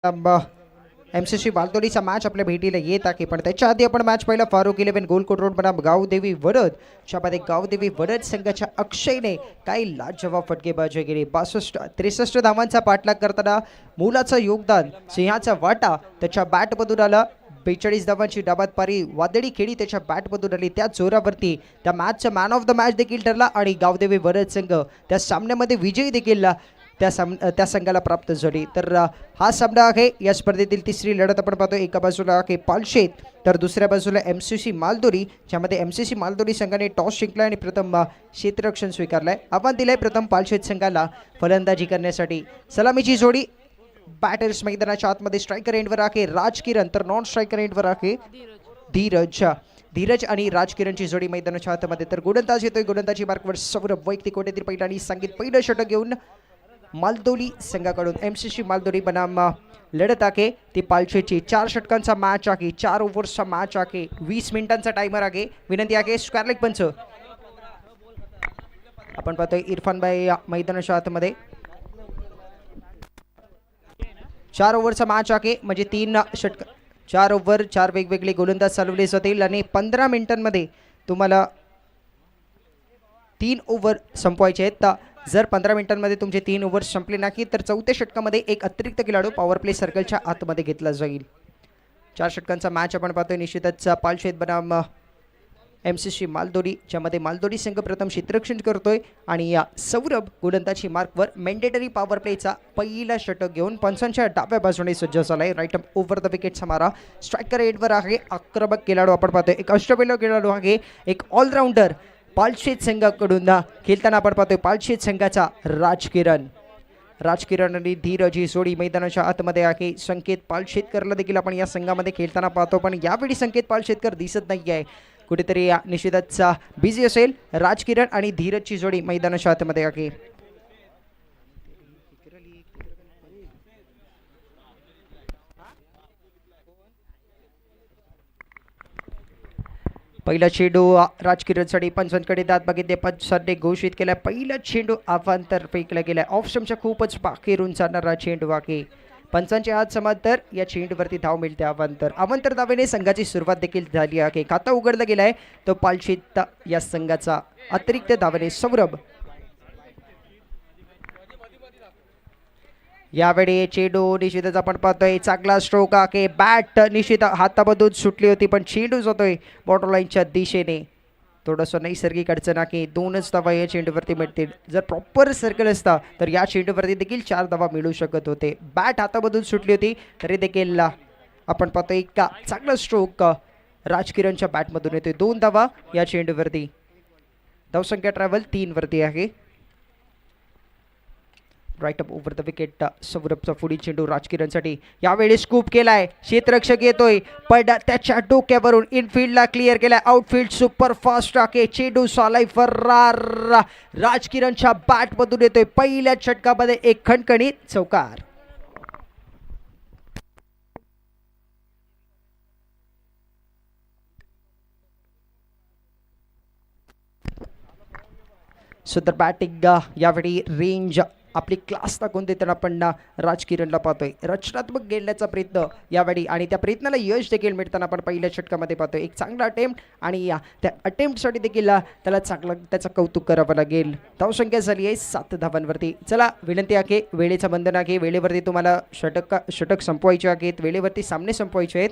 MCC बालतोडीचा match आपल्या भेटीला येत आहे, पण त्याच्या आधी आपण मॅच पहिला फारुक 11 गोलकोट रोड बनाम गावदेवी वडद. ज्यामध्ये गावदेवी वडद संघाच्या अक्षयने काही लाजवाब फटकेबाजी केली. 62-63 धावांचा पाठलाग करताना मुलाचं योगदान, सिंहाचा वाटा त्याच्या बॅटमधून आला. 42 धावांची डाबात पारी वादळी खेळी त्याच्या बॅटमधून आली. त्या जोरावरती त्या मॅचचा मॅन ऑफ द मॅच देखील ठरला आणि गावदेवी वडद संघ त्या सामन्यामध्ये विजयी देखील त्या संघाला प्राप्त झाली. तर हा सामना आहे या स्पर्धेतील तिसरी लढत आपण पाहतो. एका बाजूला आहे पालशेत तर दुसऱ्या बाजूला एमसीसी मालदोरी, ज्यामध्ये एमसीसी मालदोरी संघाने टॉस जिंकला आणि प्रथम क्षेत्ररक्षण स्वीकारलंय. आव्हान दिलंय प्रथम पालशेत संघाला फलंदाजी करण्यासाठी. सलामीची जोडी बॅटर्स मैदानाच्या आतमध्ये. स्ट्रायकर एंडवर आहे राजकिरण तर नॉन स्ट्रायकर एंडवर आहे धीरज आणि राजकिरणची जोडी मैदानाच्या आतमध्ये. तर गोलंदाज येतोय. गोलंदाजी मार्कवर सौरभ वैयक्तिक कोट्यातील पहिला आणि संगीत पहिलं षटक घेऊन मालदोली संघाकडून एमसीसी मालदोरी बनाम लढत आहे ती पालशेची. 4 षटकांचा मॅच आहे, 4 ओव्हर्सचा मॅच आहे, 20 मिनिटांचा टायमर आहे. विनंती आहे स्क्वेअर लेग पंच आपण पाहतोय इरफान भाई मैदानाच्या आतमध्ये. 4 ओव्हरचा मॅच आहे, म्हणजे 3 षटक, 4 ओव्हर, 4 वेगवेगळे गोलंदाज चालवले जातील आणि 15 मिनिटांमध्ये तुम्हाला 3 ओव्हर संपवायचे आहेत. जर 15 मिनिटांमध्ये तुमचे 3 ओव्हर संपले नाही तर चौथ्या षटकामध्ये एक अतिरिक्त खेळाडू पॉवर प्ले सर्कलच्या आतमध्ये घेतला जाईल. 4 षटकांचा मॅच आपण पाहतोय. निश्चितच पालशेत बनाम एमसीसी मालदोरी, ज्यामध्ये मालदोरी संघ प्रथम क्षेत्ररक्षण करतोय आणि या सौरभ गोलंदाजी मार्कवर मेंडेटरी पॉवर प्लेचा पहिला षटक घेऊन पंचांच्या डाव्या बाजूने सज्ज झालाय. राईट ओव्हर द विकेटचा मारा. स्ट्रायकर एंडवर आहे आक्रमक खेळाडू आपण पाहतोय. एक अष्टपैलू खेळाडू आहे, एक ऑलराऊंडर पालशेत संघाकडून खेळताना आपण पाहतोय. पालशेत संघाचा राजकिरण आणि धीरज ही जोडी मैदानाच्या आतमध्ये आहे. संकेत पालशेतकरला देखील आपण या संघामध्ये खेळताना पाहतो, पण यावेळी संकेत पालशेतकर दिसत नाही आहे. कुठेतरी निश्चितच बिझी असेल. राजकिरण आणि धीरजची जोडी मैदानाच्या आतमध्ये आहे. पहिला चेंडू राजकिरणसाठी पंचांकडे दात बघितले. पंचांनी घोषित केला पहिला चेंडू अवांतर फेकला गेला. ऑफ स्टंपच्या खूपच बाहेरून जाणारा चेंडू आहे. पंचांच्या हात समांतर या चेंडूवरती धाव मिळते. अवांतर धावेने संघाची सुरुवात देखील झाली आहे. खाता उघडला गेलाय तो पालशेत या संघाचा. अतिरिक्त धावेने सौरभ. यावेळी चेंडू निश्चितच आपण पाहतोय चांगला स्ट्रोक आहे. बॅट निश्चित हातामधून सुटली होती, पण चेंडू जातोय बॉर्डर लाईनच्या दिशेने. थोडंसं नैसर्गिक अडचण आहे. 2च धावा या चेंडूवरती मिळतील. जर प्रॉपर सर्कल असता तर या चेंडूवरती देखील 4 धावा मिळू शकत होते. बॅट हातामधून सुटली होती तरी देखील आपण पाहतोय का चांगला स्ट्रोक राजकिरणच्या बॅटमधून येतोय. 2 धावा या चेंडूवरती. धावसंख्या ट्रॅव्हल 3 वरती आहे. Right up over the wicket. सौरभचा पुढील चेंडू राजकिरणसाठी. यावेळी स्कूप केलाय. क्षेत्ररक्षक येतोय पण त्याच्या डोक्यावरून इनफिल्डला क्लिअर केलाय. आउटफील्ड सुपर फास्ट आहे. चेंडू सालाय फरार. राजकिरणच्या बॅटमधून येतोय. पहिल्या षटकामध्ये एक खणखणीत चौकार. सुंदर बॅटिंग. यावेळी रेंज आपली क्लास दाखवून देताना आपण राजकिरणला पाहतोय. रचनात्मक गेल्याचा प्रयत्न यावेळी आणि त्या प्रयत्नाला यश देखील मिळताना आपण पहिल्या षटकामध्ये पाहतोय. एक चांगला अटेम्प्ट आणि त्या अटेम्प्टसाठी देखील त्याला चांगलं त्याचं कौतुक करावं लागेल. धावसंख्या झाली आहे 7 धावांवरती. चला विनंती आहे, वेळेचं बंधन आहे. वेळेवरती तुम्हाला षटक संपवायचे आहेत. वेळेवरती सामने संपवायचे आहेत.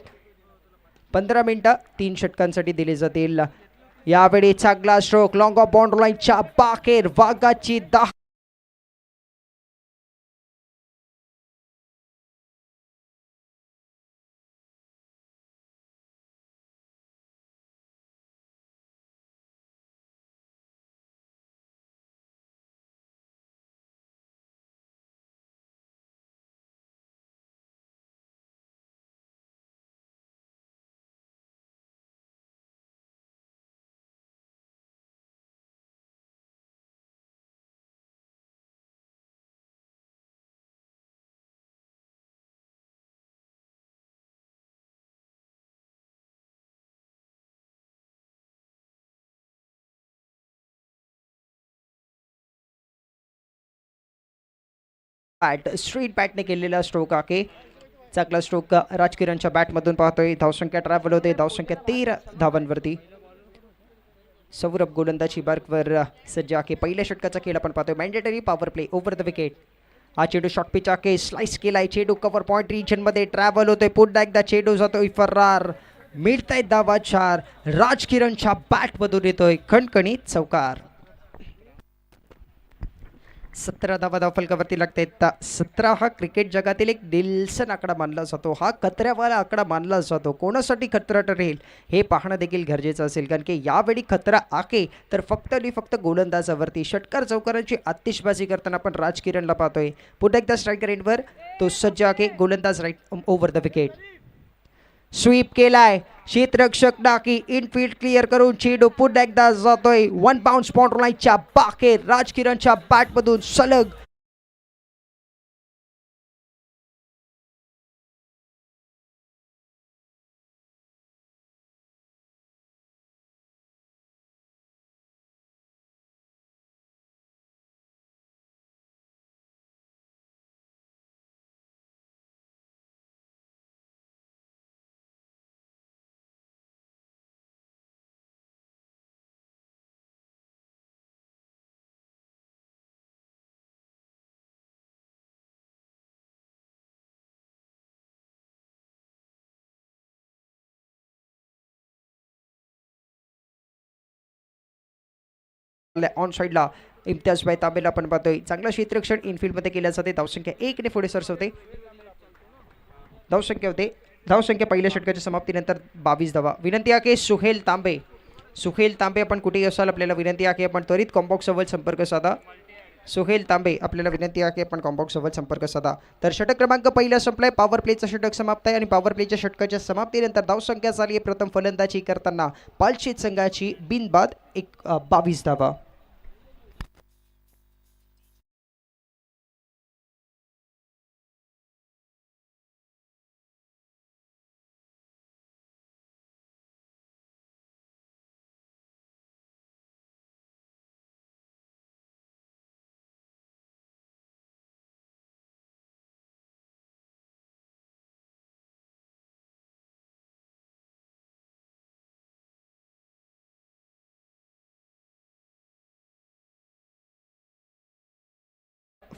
15 मिनिटं 3 षटकांसाठी दिले जातील. यावेळी चांगला स्ट्रोक लॉंग ऑफ बाउंड्री लाईनच्या बाहेर. वाघाची 10. स्ट्रेट बॅटने केलेला स्ट्रोक आहे. चांगला स्ट्रोक राजकिरणच्या बॅटमधून पाहतोय. धावसंख्या ट्रॅव्हल होते. धावसंख्या 13 धावांवरती. सौरभ गोलंदाजी मार्कवर सज्ज आहे. पहिल्या षटकाचा खेळ आपण पाहतोय. Mandatory power play over the wicket. हा चेंडू शॉर्ट पिच आहे. स्लाइस केलाय. चेंडू कव्हर पॉइंट रिजन मध्ये ट्रॅव्हल होतोय. पुन्हा एकदा चेंडू जातोय फरार. मिळतायत धावा 4. राजकिरणच्या बॅटमधून येतोय खणखणीत चौकार. 17 धावा धावफलकावरती लागतात. 17 हा क्रिकेट जगातील एक निल्सन आकडा मानला जातो. हा खतऱ्यावाला आकडा मानला जातो. कोणासाठी खतरा ठरेल हे पाहणं देखील गरजेचं असेल, कारण की यावेळी खतरा आहे तर फक्त आणि फक्त गोलंदाजावरती. षटकार चौकारांची आतिषबाजी करताना आपण राजकिरणला पाहतोय. पुन्हा एकदा स्ट्रायकर एंडवर तो सज्ज आहे. गोलंदाज right over the wicket. Sweep केलाय. क्षेत्ररक्षक नाकी इनफील्ड क्लिअर करून चेंडू पुन्हा एकदा जातोय 1 बाउन्स बाउंड्री लाईनच्या बाहेर. राजकिरणच्या बॅटमधून सलग ऑन साईडला इम्तियाजभाई ताबेला आपण पाहतोय. चांगला क्षेत्ररक्षण इनफील्डमध्ये केल्या जाते. धावसंख्या 1 ने पुढे सरसवते. धावसंख्या पहिल्या षटकाच्या समाप्तीनंतर 22 धावा. विनंती आहे सुहेल तांबे आपण कुठेही असाल आपल्याला विनंती आहे आपण त्वरित कॉम्बॉक्स सोबत संपर्क साधा. सुहेल तांबे आपल्याला विनंती आहे आपण कॉम्बॉक्स सोबत संपर्क साधा. तर षटक क्रमांक पहिला संपलाय. पॉवर प्लेचा षटक समाप्त आहे आणि पॉवर प्लेच्या षटकाच्या समाप्तीनंतर धावसंख्या झाली आहे प्रथम फलंदाजी करताना पालशीत संघाची बिनबाद 22 धावा.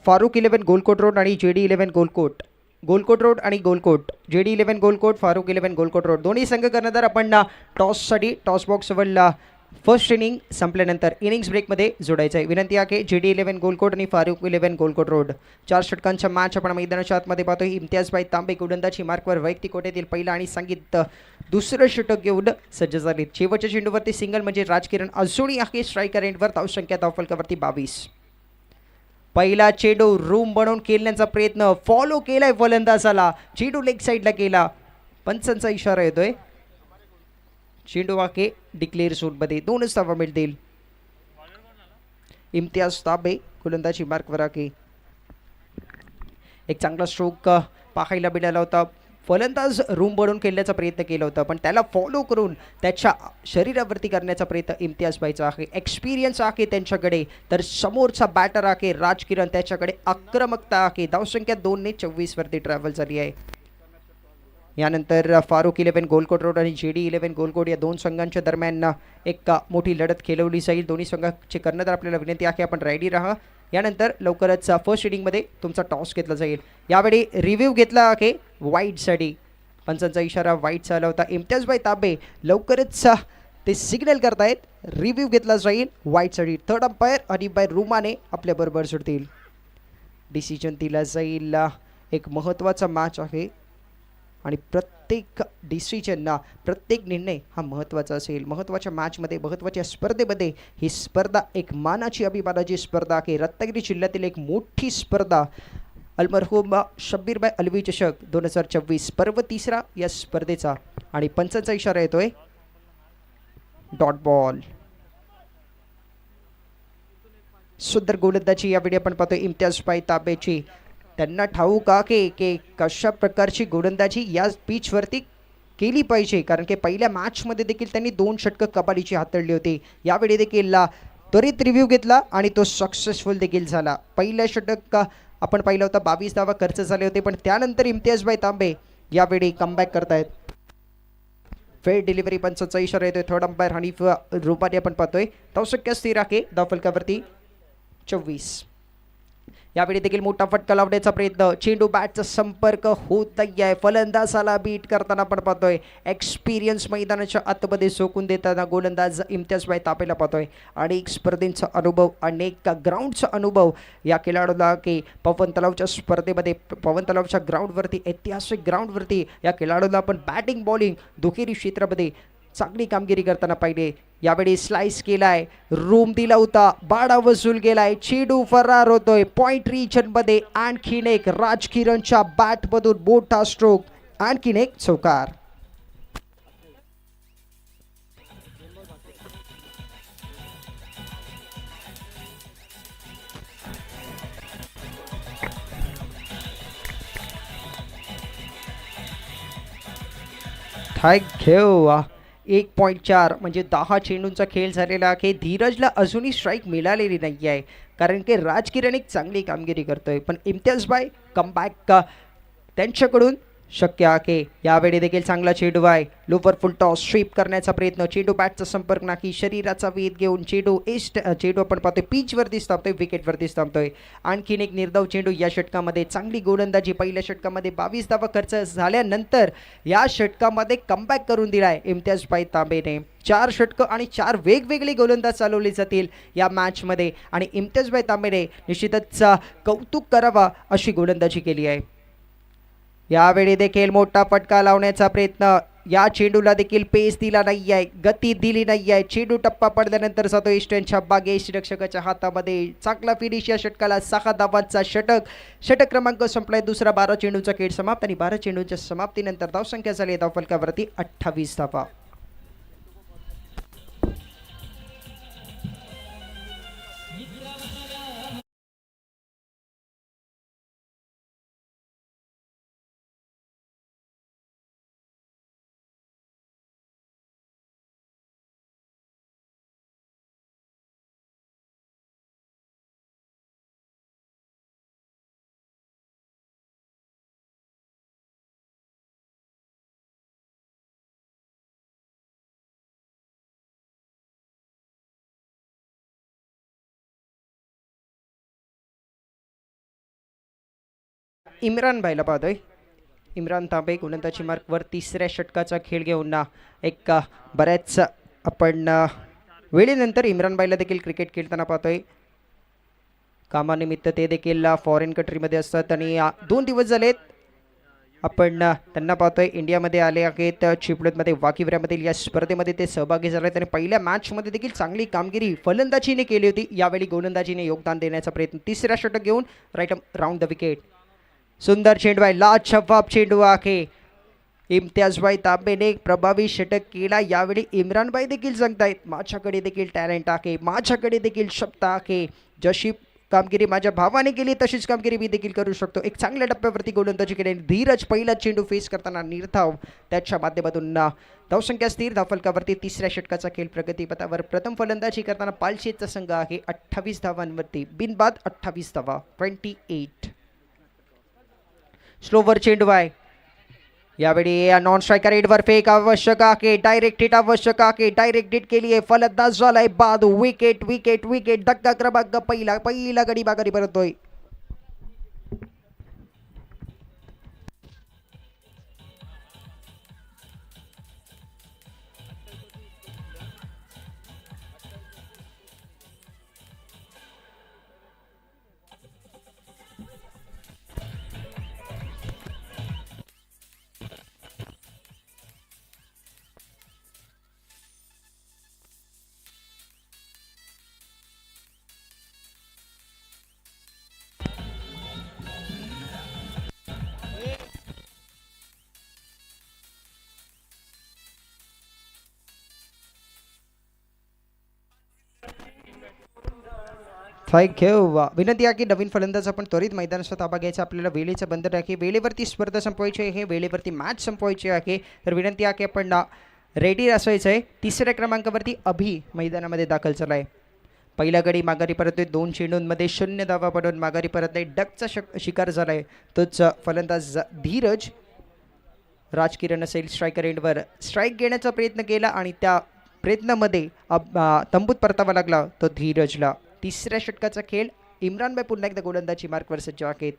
फारुक 11 गोलकोट रोड आणि JD 11 गोलकोट रोड आणि JD 11 गोलकोट फारुक 11 गोलकोट रोड दोन्ही संघ कर्णधार आपण टॉससाठी टॉस बॉक्सवर फर्स्ट इनिंग संपल्यानंतर इनिंग्स ब्रेकमध्ये जोडायचं आहे. विनंती आहे JD 11 गोलकोट आणि फारुक 11 गोलकोट रोड 4 षटकांचा मॅच आपण मैदानाच्या आतमध्ये पाहतोय. इम्तियाजभाई तांबे गोलंदाजी मार्कवर वैयक्तिक कोट्यातील पहिला आणि संगीत दुसरं षटक घेऊन सज्ज झाले. शेवटच्या चेंडूवरती सिंगल म्हणजे राजकिरण अजूनही आहे स्ट्रायकर एंडवर. धावसंख्या धावफलकावरती 22. पहिला चेंडू रूम बनवून खेळण्याचा प्रयत्न फॉलो केलाय फलंदाजाला. चेंडू लेग साईडला केला. पंचांचा इशारा येतोय. चेंडू वाके डिक्लेअर झोनमध्ये 2च धावा मिळतील. इम्तियाज ताबे गोलंदाजी मार्कवर आहे. एक चांगला स्ट्रोक पाहायला मिळाला होता. फलंदाज रूम बनवून खेळण्याचा प्रयत्न केला होता पण त्याला फॉलो करून त्याच्या शरीरावरती करण्याचा प्रयत्न इम्तियाजभाईचा आहे. एक्सपिरियन्स आहे त्यांच्याकडे. तर समोरचा बॅटर आहे राजकिरण, त्याच्याकडे आक्रमकता आहे. धावसंख्या 2 ने 24 वरती ट्रॅव्हल झाली आहे. यानंतर फारुक 11 गोलकोट रोड आणि JD 11 गोलकोट या दोन संघांच्या दरम्यान एक मोठी लढत खेळवली जाईल. दोन्ही संघाचे कर्णधार आपल्याला विनंती आहे आपण रेडी राहा. यानंतर लवकरच फर्स्ट इनिंगमध्ये तुमचा टॉस घेतला जाईल. यावेळी रिव्ह्यू घेतला आहे वाईटसाठी. पंचांचा इशारा वाईट आला होता. इम्तियाजभाई ताबे लवकरच ते सिग्नल करतायत. रिव्ह्यू घेतला जाईल वाईटसाठी. थर्ड अंपायर हनीफभाई रुमाने आपल्याबरोबर सुटतील. डिसिजन दिला जाईल. एक महत्त्वाचा मॅच आहे आणि प्रत्येक डिसिजनना प्रत्येक निर्णय हा महत्त्वाचा असेल. महत्त्वाच्या मॅचमध्ये महत्त्वाच्या स्पर्धेमध्ये ही स्पर्धा एक मानाची अभिमानाची स्पर्धा आहे. रत्नागिरी जिल्ह्यातील एक मोठी स्पर्धा अलमरहूम शब्बीरभाई अलवी चषक 2024 पर्व 3 या स्पर्धेचा. आणि पंचांचा इशारा येतोय डॉट बॉल. सुंदर गोलंदाजी यावेळी आपण पाहतोय इम्तियाजभाई ताबेची. त्यांना ठाऊक आहे की कशा प्रकारची गोलंदाजी या पिचवरती केली पाहिजे, कारण की पहिल्या मॅचमध्ये देखील त्यांनी 2 षटकं कबालीची हाताळली होती. यावेळी देखील त्वरित रिव्ह्यू घेतला आणि तो सक्सेसफुल देखील झाला. पहिल्या षटक आपण पाहिलं होतं 22 धावा खर्च झाले होते पण त्यानंतर इम्तियाजभाई तांबे यावेळी कमबॅक करतायत. फेड डिलिव्हरी पंचांचा इशारा येतोय. थर्ड अंपायर हनीफ रुपानी आपण पाहतोय. धावसंख्या स्थिर आहे धावफलकावरती 24. यावेळी देखील मोठा फटका लावण्याचा प्रयत्न. चेंडू बॅटचा संपर्क होत नाही आहे. फलंदाजाला बीट करताना आपण पाहतोय. एक्सपिरियन्स मैदानाच्या आतमध्ये झोकून देताना गोलंदाज इम्तियाजभाई तापेला पाहतोय. अनेक स्पर्धेंचा अनुभव, अनेक ग्राउंडचा अनुभव या खेळाडूला की पवन तलावच्या स्पर्धेमध्ये, पवन तलावच्या ग्राउंडवरती, ऐतिहासिक ग्राउंडवरती या खेळाडूला आपण बॅटिंग बॉलिंग दुहेरी क्षेत्रामध्ये चांगली कामगिरी करताना पाहिले. यावेळी स्लाइस केलाय, रूम दिला होता, बाडा वसूल गेलाय, चेंडू फरार होतोय. पॉइंट रिजनमध्ये आणखीन एक राजकिरणच्या बॅटमधून मोठा स्ट्रोक, आणखीन एक चौकार. थँक्यू. 1.4 म्हणजे 10 चेंडूंचा खेळ झालेला आहे. धीरजला अजूनही स्ट्राईक मिळालेली नाही आहे, कारण की राजकिरण एक चांगली कामगिरी करतोय, पण इम्तियाजभाई कमबॅक त्यांच्याकडून शक्य आहे. यावेळी देखील चांगला चेंडू आहे. लोवर फुल टॉस स्वीप करण्याचा प्रयत्न. चेंडू बॅटचा संपर्क नाही, शरीराचा वेध घेऊन चेंडू आपण पाहतोय पिचवरतीच थांबतोय, विकेटवरतीच थांबतोय. आणखीन एक निर्धाव चेंडू या षटकामध्ये. चांगली गोलंदाजी. पहिल्या षटकामध्ये 22 धावा खर्च झाल्यानंतर या षटकामध्ये कमबॅक करून दिलाय इम्तियाजभाई तांबेने. 4 षटकं आणि 4 वेगवेगळे गोलंदाज चालवले जातील या मॅचमध्ये, आणि इम्तियाजभाई तांबेने निश्चितच कौतुक करावा अशी गोलंदाजी केली आहे. यावेळी देखील मोठा फटका लावण्याचा प्रयत्न. या चेंडूला देखील पेस दिला नाही आहे, गती दिली नाही आहे. चेंडू टप्पा पडल्यानंतर जातो ईस्टर्नच्या बागे रक्षकाच्या हातामध्ये. चांगला फिनिश या षटकाला. 6 धावांचा षटक क्रमांक संपलाय. दुसरा 12 चेंडूचा खेळ समाप्त, आणि 12 चेंडूंच्या समाप्तीनंतर धावसंख्या झाली धावफलकावरती 28 धावा. इम्रान भाईला पाहतोय. इम्रान तांबे गोलंदाजी मार्कवर तिसऱ्या षटकाचा खेळ घेऊन ना एक बऱ्याच आपण वेळेनंतर इम्रान भाईला देखील क्रिकेट खेळताना पाहतोय. कामानिमित्त ते देखील फॉरेन कंट्रीमध्ये असतात, आणि 2 दिवस झालेत आपण त्यांना पाहतोय इंडियामध्ये आले आहेत. चिपळूणमध्ये वाकिवऱ्यामधील या स्पर्धेमध्ये ते सहभागी झाले आहेत, आणि पहिल्या मॅचमध्ये देखील चांगली कामगिरी फलंदाजीने केली होती. यावेळी गोलंदाजीने योगदान देण्याचा प्रयत्न. तिसऱ्या षटक घेऊन राईट राऊंड द विकेट. सुंदर चेंडू आहे, लाजवाब चेंडू आहे. इम्तियाजभाई तांबेने एक प्रभावी षटक केला. यावेळी इम्रानभाई देखील सांगतायत माझ्याकडे देखील टॅलेंट आहे, माझ्याकडे देखील क्षमता आहे. जशी कामगिरी माझ्या भावाने केली तशीच कामगिरी मी देखील करू शकतो. एक चांगल्या टप्प्यावरती गोलंदाजी केली. धीरज पहिला चेंडू फेस करताना निर्धाव, त्याच्या माध्यमातून धावसंख्या स्थिर धावफलकावरती. तिसऱ्या षटकाचा खेळ प्रगतीपथावर. प्रथम फलंदाजी करताना पालशेतचा संघ आहे 28 धावांवरती, बिनबाद 28 धावा 28. स्लोवर चेंडू आहे. यावेळी नॉन स्ट्रायकर एडवर फेक आवश्यक आहे, डायरेक्ट हिट आवश्यक आहे. डायरेक्ट हिट केली आहे, फलंदाज झालाय बाद. Wicket wicket wicket. धक्का क्रमांक पहिला गडी माघारी परतोय. थँक्यू. विनंती आहे की नवीन फलंदाज आपण त्वरित मैदानाचा ताबा घ्यायचा. आपल्याला वेळेचं बंधन आहे, वेळेवरती स्पर्धा संपवायची आहे, वेळेवरती मॅच संपवायची आहे. तर विनंती आहे की आपण रेडी असायचं आहे. तिसऱ्या क्रमांकावरती अभि मैदानामध्ये दाखल झाला आहे. पहिला गडी माघारी परततोय. 2 चेंडूंमध्ये 0 धावा पडून माघारी परत नाही. डकचा शिकार झाला आहे तोच फलंदाज धीरज. राजकिरण असेल स्ट्रायकर एंडवर, स्ट्राईक घेण्याचा प्रयत्न केला आणि त्या प्रयत्नामध्ये तंबूत परतावा लागला तो धीरजला. तिसऱ्या षटकाचा खेळ. इम्रानभाई पुन्हा एकदा गोलंदाजी मार्कवर सज्ज आहेत.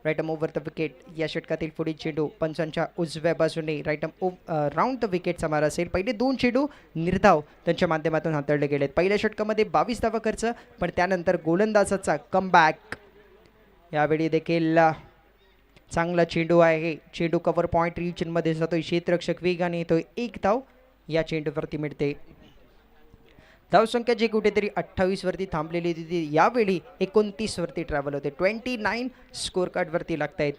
Right arm over the wicket. या षटकातील पुढील चेंडू पंचांच्या उजव्या बाजूने राईट आर्म राऊंड द विकेटचा मारा असेल. पहिले 2 चेंडू निर्धाव त्यांच्या माध्यमातून हाताळले गेलेत. पहिल्या षटकामध्ये 22 धावा खर्च, पण त्यानंतर गोलंदाजाचा कमबॅक. यावेळी देखील चांगला चेंडू आहे. चेंडू कव्हर पॉईंट रिजनमध्ये जातोय. क्षेत्ररक्षक वेगाने येतोय. 1 धाव या चेंडूवरती मिळते. धावसंख्या जी कुठेतरी 28 वरती थांबलेली होती यावेळी 29 वरती ट्रॅव्हल होते. 29 स्कोर कार्डवरती लागत आहेत.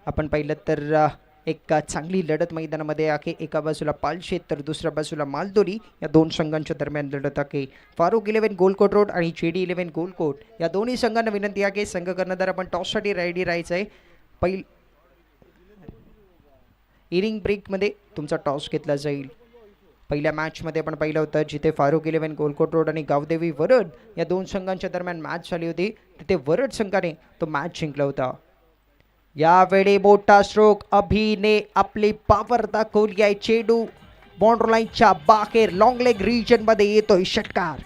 आपण पाहिलं तर एक चांगली लढत मैदानामध्ये आहे. एका बाजूला पालशेत तर दुसऱ्या बाजूला मालदोरी या दोन संघांच्या दरम्यान लढत आहे. फारुख 11 गोलकोट रोड आणि JD 11 गोलकोट या दोन्ही संघांना विनंती आहे संघ कर्णधार आपण टॉससाठी रेडी राहायचं आहे. इनिंग ब्रेकमध्ये तुमचा टॉस घेतला जाईल. पहिल्या मॅचमध्ये आपण पाहिलं होतं जिथे फारुख 11 गोलकोट रोड आणि गावदेवी वरद या दोन संघांच्या दरम्यान मॅच झाली होती, तिथे वरद संघाने तो मॅच जिंकला होता. यावेळी मोठा स्ट्रोक. अभिने आपली पॉवर दाखवली आहे. चेंडू बाउंड्री लाईनच्या बाहेर लॉंग लेग रिजन मध्ये येतोय. षटकार.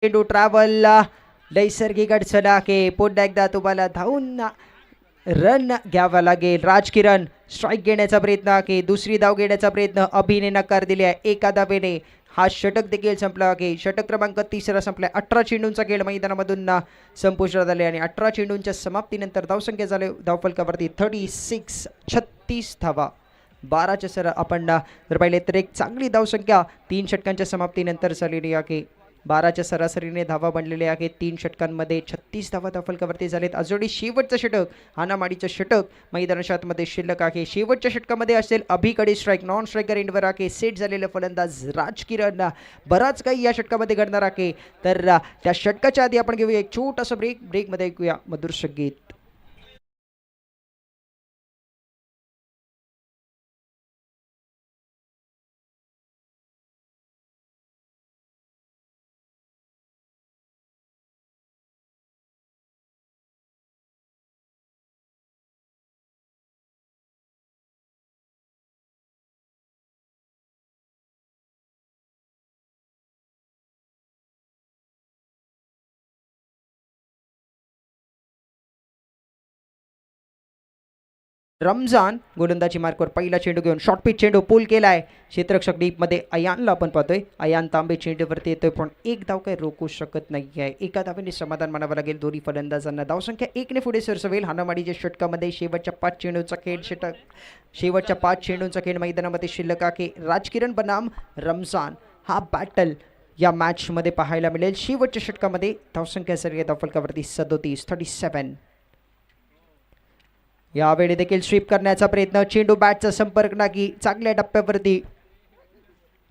चेंडू ट्रॅव्हल नैसर्गिक अडचण आहे. पुन्हा एकदा तुम्हाला धावून रन घ्यावा लागेल. राजकिरण स्ट्राईक घेण्याचा प्रयत्न आहे. दुसरी धाव घेण्याचा प्रयत्न अभिने नकार दिले आहे. एका धावेने हा षटक देखील संपला आहे. षटक क्रमांक 3 संपला. 18 चेंडूंचा खेळ मैदानामधून संपुष्टात आले आणि 18 चेंडूंच्या समाप्तीनंतर धावसंख्या झाले धावफलकावरती 36 धावा. 12च्या सर आपण जर पाहिले तर एक चांगली धावसंख्या 3 षटकांच्या समाप्तीनंतर झालेली आहे. 12च्या सरासरीने धावा बनलेले आहेत. 3 षटकांमध्ये 36 धावा धावफलकावरती झालेत. अजोडी शेवटचं षटक हाणामारीचं षटक मैदानाच्या आतमध्ये शिल्लक आहे. शेवटच्या षटकामध्ये असेल अभिकडे स्ट्राईक. नॉन स्ट्रायकर एंडवर आहे. सेट झालेलं फलंदाज राजकिरण. बराच काही या षटकामध्ये घडणार आहे. तर त्या षटकाच्या आधी आपण घेऊया एक छोटासा ब्रेकमध्ये ऐकूया मधुर संगीत. रमजान गोलंदाजी मार्कवर पहिला चेंडू घेऊन शॉर्ट पिच चेंडू पूल केलाय. क्षेत्ररक्षक डीपमध्ये अयानला आपण पाहतोय. अयान तांबे चेंडूवरती येतोय पण एक धाव काही रोखू शकत नाही आहे. एका धावेने समाधान मानावं लागेल दोन्ही फलंदाजांना. धावसंख्या 1 ने पुढे सरसवेल. हाणामारीच्या षटकामध्ये शेवटच्या 5 चेंडूचा खेळ शेवटच्या 5 चेंडूंचा खेळ मैदानामध्ये शिल्लक आहे. राजकिरण बनाम रमजान हा बॅटल या मॅचमध्ये पाहायला मिळेल. शेवटच्या षटकामध्ये धावसंख्या सर धावफलकावरती 37. यावेळी देखील स्वीप करण्याचा प्रयत्न. चेंडू बॅटचा संपर्क नाही. चांगल्या टप्प्यावरती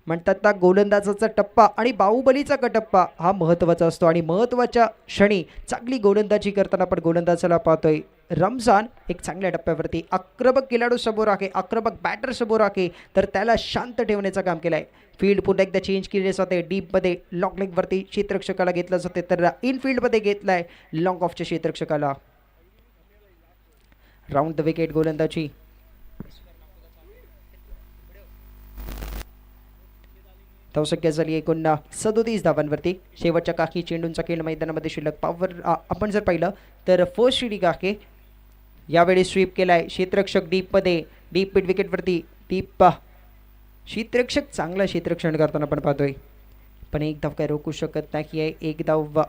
म्हणतात ना गोलंदाजाचा टप्पा आणि बाहुबलीचा टप्पा हा महत्त्वाचा असतो आणि महत्त्वाच्या क्षणी चांगली गोलंदाजी करताना आपण गोलंदाजाला पाहतोय. रमजान एक चांगल्या टप्प्यावरती आक्रमक खेळाडू समोर आहे. आक्रमक बॅटर समोर आहे तर त्याला शांत ठेवण्याचं काम केलं आहे. फील्ड पुन्हा एकदा चेंज केले जाते. डीपमध्ये लॉंग लेगवरती क्षेत्ररक्षकाला घेतलं जाते तर इनफिल्डमध्ये घेतलं आहे लॉंग ऑफच्या क्षेत्ररक्षकाला. राऊंड द विकेट गोलंदाजी. धावसंख्या झाली एकूण 37 धावांवरती. शेवटच्या काही चेंडूंचा खेळ मैदानामध्ये शिल्लक. पॉवर आपण जर पाहिलं तर फर्स्ट इनिंग आहे यावेळी स्वीप केलाय क्षेत्ररक्षक डीपमध्ये, डीप मिड विकेटवरती डीप क्षेत्ररक्षक चांगला क्षेत्ररक्षण करताना आपण पाहतोय, पण एक धाव काय रोखू शकत नाही आहे. एक धाव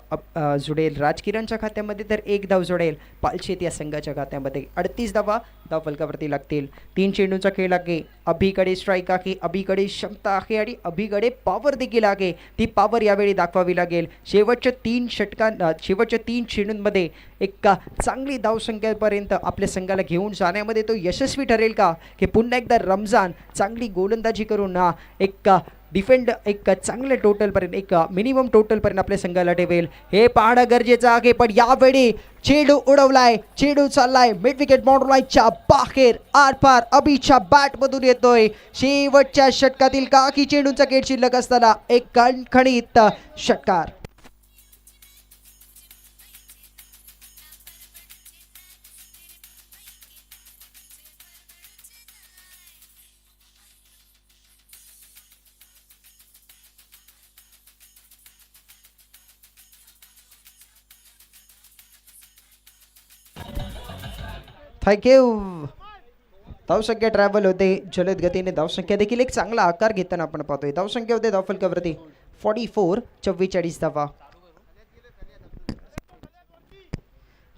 जुडेल राजकिरणच्या खात्यामध्ये, तर एक धाव जुडेल पालशेत या संघाच्या खात्यामध्ये. 38 धावा धाव फलकावरती लागतील. 3 चेंडूंचा खेळ आहे. अभिकडे स्ट्राईक आहे, अभिकडे क्षमता आहे आणि अभिकडे पॉवर देखील आहे. ती पॉवर यावेळी दाखवावी लागेल. शेवटच्या 3 चेंडूंमध्ये एक चांगली धावसंख्येपर्यंत आपल्या संघाला घेऊन जाण्यामध्ये तो यशस्वी ठरेल का, की पुन्हा एकदा रमजान चांगली गोलंदाजी करून एक डिफेंड एक चांगल्या टोटलपर्यंत, एक मिनिमम टोटलपर्यंत आपल्या संघाला ठेवेल हे पाहणं गरजेचं आहे. पण यावेळी चेंडू उडवलाय, चेंडू चाललाय मिड विकेट बाउंड्रीच्या बाहेर, आरपार अभिच्या बॅटमधून येतोय. शेवटच्या षटकातील काही चेंडूंचा खेळ शिल्लक असताना एक खणखणीत षटकार. थँक्यू. धावसंख्या ट्रॅव्हल होते जलद गतीने, धावसंख्या देखील एक चांगला आकार घेताना आपण पाहतोय. धावसंख्या होते धावफलकावरती 44, 44 धावा,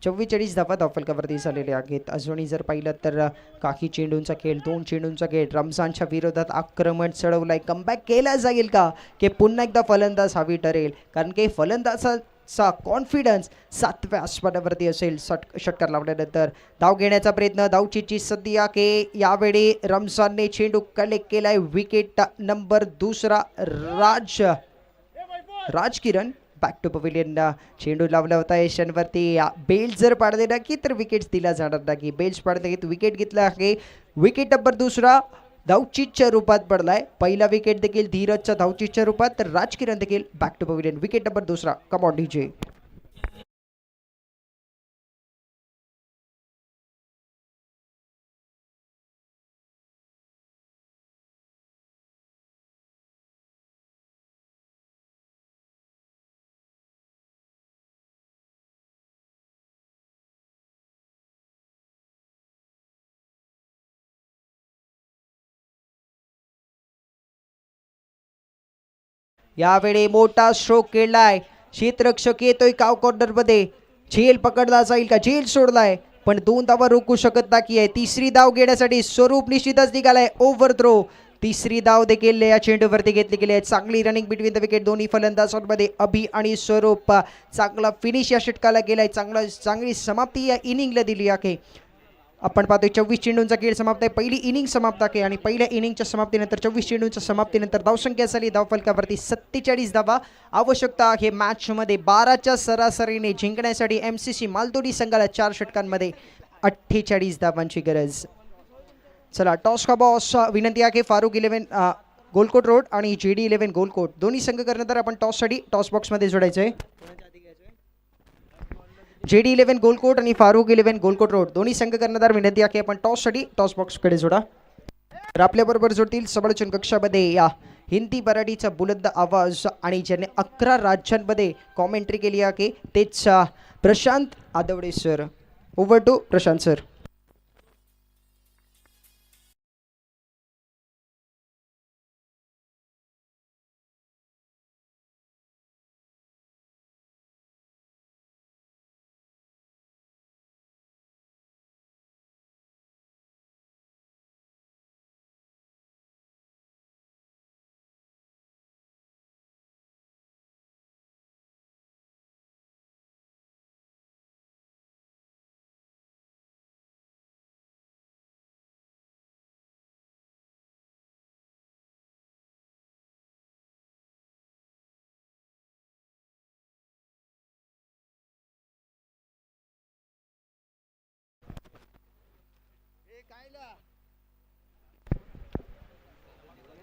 44 धावा धावफलकावरती झालेले आहेत. अजूनही जर पाहिलं तर काही चेंडूंचा खेळ, 2 चेंडूंचा खेळ, रमजानच्या विरोधात आक्रमण चढवलाय. कमबॅक केला जाईल का, की पुन्हा एकदा फलंदाज हवी ठरेल, कारण की फलंदाजाचा कॉन्फिडन्स 7व्या आसमानावरती असेल. षटकार लावल्यानंतर धाव घेण्याचा प्रयत्न, धावचीची सध्या आहे. यावेळी रमजानने चेंडू कलेक्ट केलाय. Wicket number 2 Rajkiran back to pavilion. चेंडू लावला होता यशांवरती. बेल्ट जर पाडले ना की तर विकेट दिला जाणार नाही. बेल्ट पाडले की विकेट घेतला आहे. विकेट नंबर 2 धावचीच्या रूपात पडलाय. पहिला विकेट देखील धीरजच्या धावचीच्या रूपात, तर राजकिरण देखील back to pavilion. Wicket number 2. Come on DJ. यावेळी मोठा स्ट्रोक केलाय. क्षेत्ररक्षक येतोय काव कॉर्नर मध्ये. झेल पकडला जाईल का, झेल सोडलाय, पण 2 धावा रोखू शकत नाही आहे. 3री धाव घेण्यासाठी स्वरूप निश्चितच निघालाय. Over throw. 3री धाव देखील या चेंडूवरती घेतली गेली आहे. चांगली रनिंग बिटवीन द विकेट दोन्ही फलंदाजांमध्ये. अभि आणि स्वरूप. चांगला फिनिश या षटकाला गेलाय. चांगली समाप्ती या इनिंगला दिली आहे. आपण पाहतोय 24 चेंडूंचा खेळ समाप्त आहे. पहिली इनिंग समाप्त आहे आणि पहिल्या इनिंगच्या समाप्तीनंतर 24 चेंडूंच्या समाप्तीनंतर धावसंख्या झाली धावफलकावरती 47 धावा. आवश्यकता आहे मॅचमध्ये 12च्या सरासरीने जिंकण्यासाठी. MCC मालतोडी संघाला 4 षटकांमध्ये 48 धावांची गरज. चला टॉस का बॉस. विनंती आहे फारुक 11 गोलकोट रोड आणि JD 11 गोलकोट दोन्ही संघ करण्यात आपण टॉससाठी टॉस बॉक्समध्ये जोडायचं आहे. JD 11 गोलकोट आणि फारुक 11 गोलकोट रोड दोन्ही संघ कर्णधार. विनंती आहे आपण टॉससाठी टॉस बॉक्सकडे जोडा. तर आपल्याबरोबर जोडतील समालोचन कक्षामध्ये या हिंदी मराठीचा बुलंद आवाज आणि ज्याने 11 राज्यांमध्ये कॉमेंट्री केली आहे तेच Prashant Adawade sir. Over to Prashant sir.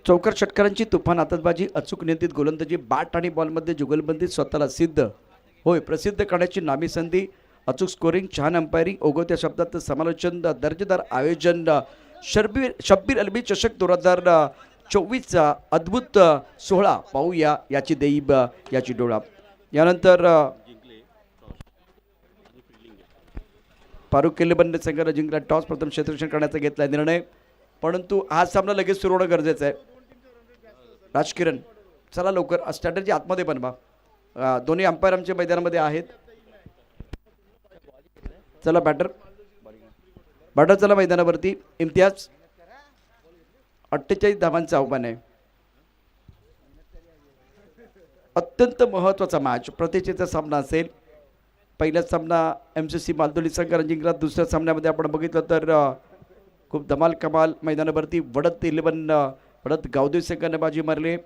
चौकार षटकारांची तुफान आतषबाजी, अचूक नियंत्रित गोलंदाजी, बॅट आणि बॉलमध्ये जुगलबंदीत स्वतःला सिद्ध होय प्रसिद्ध करण्याची नामी संधी, अचूक स्कोरिंग, छान अंपायरिंग, ओघवत्या शब्दात समालोचन, दर्जेदार आयोजन, शब्बीर अलमी चषक 2024चा अद्भुत सोहळा पाहूया याची देईब याची डोळा. यानंतर फारुक किल्लेबंद संघाने जिंकला टॉस. प्रथम क्षेत्ररक्षण करण्याचा घेतला निर्णय, परंतु हा सामना लगेच सुरू होणं गरजेचं आहे. राजकिरण चला लवकर स्ट्रॅटजी आतमध्ये बनवा. दोन्ही अंपायर आमच्या मैदानामध्ये आहेत. चला बॅटर चला मैदानावरती. इम्तियाज 48 धावांचं आव्हान आहे. अत्यंत महत्त्वाचा मॅच, प्रतिष्ठेचा सामना असेल. पहिला सामना MCC मालदोली संघाने जिंकला. दुसऱ्या सामन्यामध्ये आपण बघितलं तर खूप धमाल कमाल मैदानावरती वडद 11 वडद गावदेवी संघाने बाजी मारली.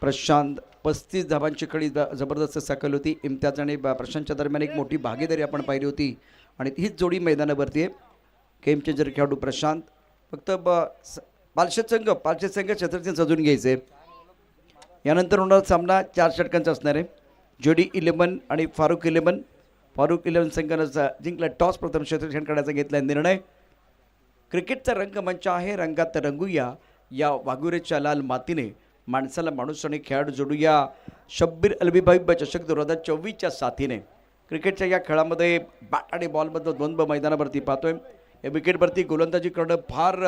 प्रशांत 35 धावांची कडी जबरदस्त साकल होती. इम्तियाज आणि प्रशांतच्या दरम्यान एक मोठी भागीदारी आपण पाहिली होती आणि हीच जोडी मैदानावरती आहे. गेम चेंजर खेळाडू प्रशांत. फक्त पालशे संघ क्षेत्राचे सजून घ्यायचे. यानंतर होणारा सामना 4 षटकांचा असणार आहे. जोडी 11 आणि फारुक 11. फारुक 11 संघानं जिंकला टॉस. प्रथम क्षेत्ररक्षण करण्याचा घेतला निर्णय. क्रिकेटचा रंगमंच आहे, रंगात रंगूया या वाघुरेच्या लाल मातीने. माणसाला माणूस आणि खेळाडू जोडूया. शब्बीर अलवीभाई चषक 2024च्या साथीने. क्रिकेटच्या या खेळामध्ये बॅट आणि बॉलमधलं द्वंद्व मैदानावरती पाहतोय. या विकेटवरती गोलंदाजी करणं फार